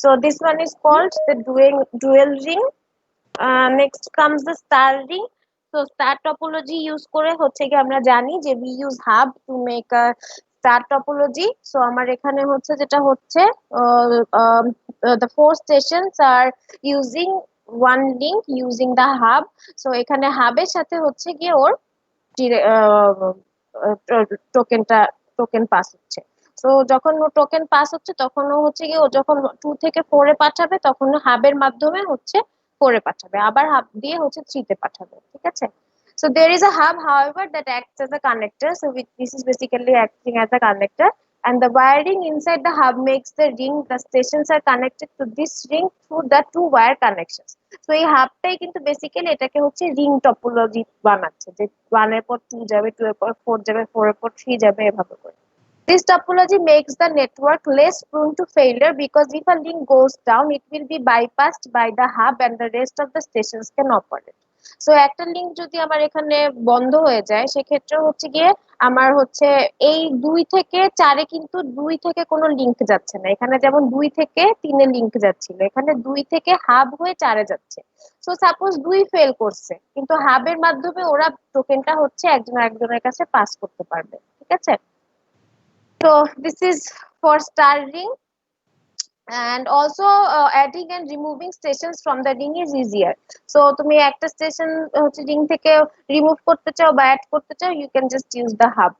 So this one is called the dual ring. Next comes the star ring. তো স্টার টপোলজি ইউজ করে হচ্ছে কি আমরা জানি যে we use hub to make a star topology. So আমার এখানে হচ্ছে যেটা হচ্ছে the 4 stations are using one link using the hub. So এখানে হাবের সাথে হচ্ছে গিয়ে ওর টোকেন পাস হচ্ছে। তো যখন ও টোকেন পাস হচ্ছে তখন ও হচ্ছে গিয়ে ও যখন 2 থেকে 4 এ পাঠাবে তখন হাবের মাধ্যমে হচ্ছে 4 এ পাঠাবে, আবার হাব দিয়ে হচ্ছে 3 তে পাঠাবে, ঠিক আছে? So there is a hub, however, that acts as a connector. So this is basically acting as a connector, and the wiring inside the hub makes the ring. The stations are connected to this ring through the 2 wire connections. So এই হাবটাই কিন্তু basically এটাকে হচ্ছে ring topology বানাচ্ছে, যে 1 এর পর 2 যাবে, 2 এর পর 4 যাবে, 4 এর পর 3 যাবে, এভাবে করে। This topology makes the network less prone to failure because if a link goes down, it will be bypassed by the hub and the rest of the stations can operate. So একটা link যদি আমার এখানে বন্ধ হয়ে যায় সেক্ষেত্রে হচ্ছে গিয়ে আমার হচ্ছে এই 2 থেকে 4 এ কিন্তু 2 থেকে কোনো লিংক যাচ্ছে না। এখানে যেমন 2 থেকে 3 এ লিংক যাচ্ছিল, এখানে 2 থেকে হাব হয়ে 4 এ যাচ্ছে। সো সাপোজ 2 ফেল করছে, কিন্তু হাবের মাধ্যমে ওরা টোকেনটা হচ্ছে একজন আরেকজনের কাছে পাস করতে পারবে, ঠিক আছে? So this is for star ring, and also adding and removing stations from the ring is easier. So তুমি একটা স্টেশন হচ্ছে রিং থেকে রিমুভ করতে চাও বা অ্যাড করতে চাও, you can just use the hub.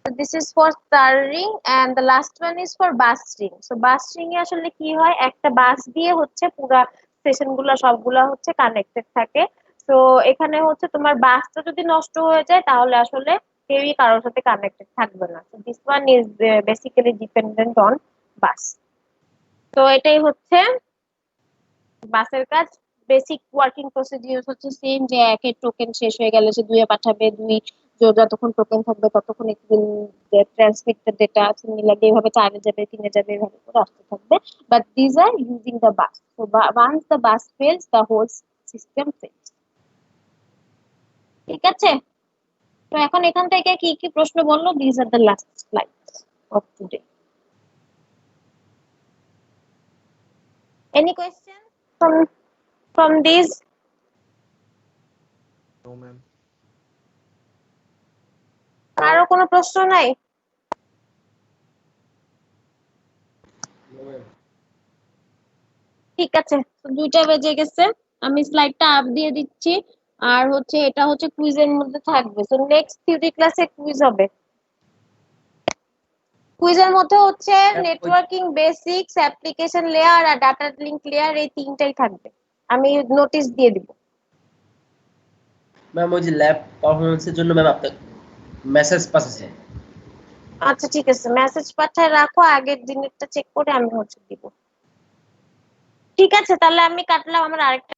So this is for star ring, and the last one is for bus ring. So bus ring এ আসলে কি হয়, একটা বাস দিয়ে হচ্ছে পুরো স্টেশনগুলো সবগুলা হচ্ছে কানেক্টেড থাকে। তো এখানে হচ্ছে তোমার বাসটা যদি নষ্ট হয়ে যায় তাহলে আসলে কেউই কারোর সাথে কানেক্টেড থাকবে না। So this one is basically dependent on bus. তো এটাই হচ্ছে বাসের কাজ। বেসিক ওয়ার্কিং প্রসিডিউর হচ্ছে সেম, যে একের টোকেন শেষ হয়ে গেলে সে 2 এ পাঠাবে, 2 যতক্ষণ টোকেন থাকবে ততক্ষণ একদিন ট্রান্সমিটেড ডেটা সিমিলারলি এভাবে 4 এ যাবে, 3 এ যাবে, এভাবে করে আসতে থাকবে। But this are using the bus. So once the bus fails the whole system fails, ঠিক আছে? তো এখন এখান থেকে কি কি প্রশ্ন বললো, this are the last slides of today. Any question from these? No ma'am. কারো কোনো প্রশ্ন নাই? ঠিক আছে, 2টা বেজে গেছে, আমি স্লাইডটা আপ দিয়ে দিচ্ছি। আর হচ্ছে এটা হচ্ছে কুইজের মধ্যে থাকবে। সো নেক্সট থিওরি ক্লাসে কুইজ হবে। কুইজের মধ্যে হচ্ছে নেটওয়ার্কিং বেসিক্স, অ্যাপ্লিকেশন লেয়ার আর ডাটা লিংক লেয়ার, এই 3টাই থাকবে। আমি নোটিশ দিয়ে দিব। ম্যাম ওই যে ল্যাব পারফরম্যান্সের জন্য ম্যাম আপনার মেসেজ পাঠাচ্ছে। আচ্ছা ঠিক আছে, মেসেজ পাঠায় রাখো, আগের দিনেরটা চেক করে আমি হচ্ছে দিব। ঠিক আছে, তাহলে আমি কাটলাম, আমার আরেকটা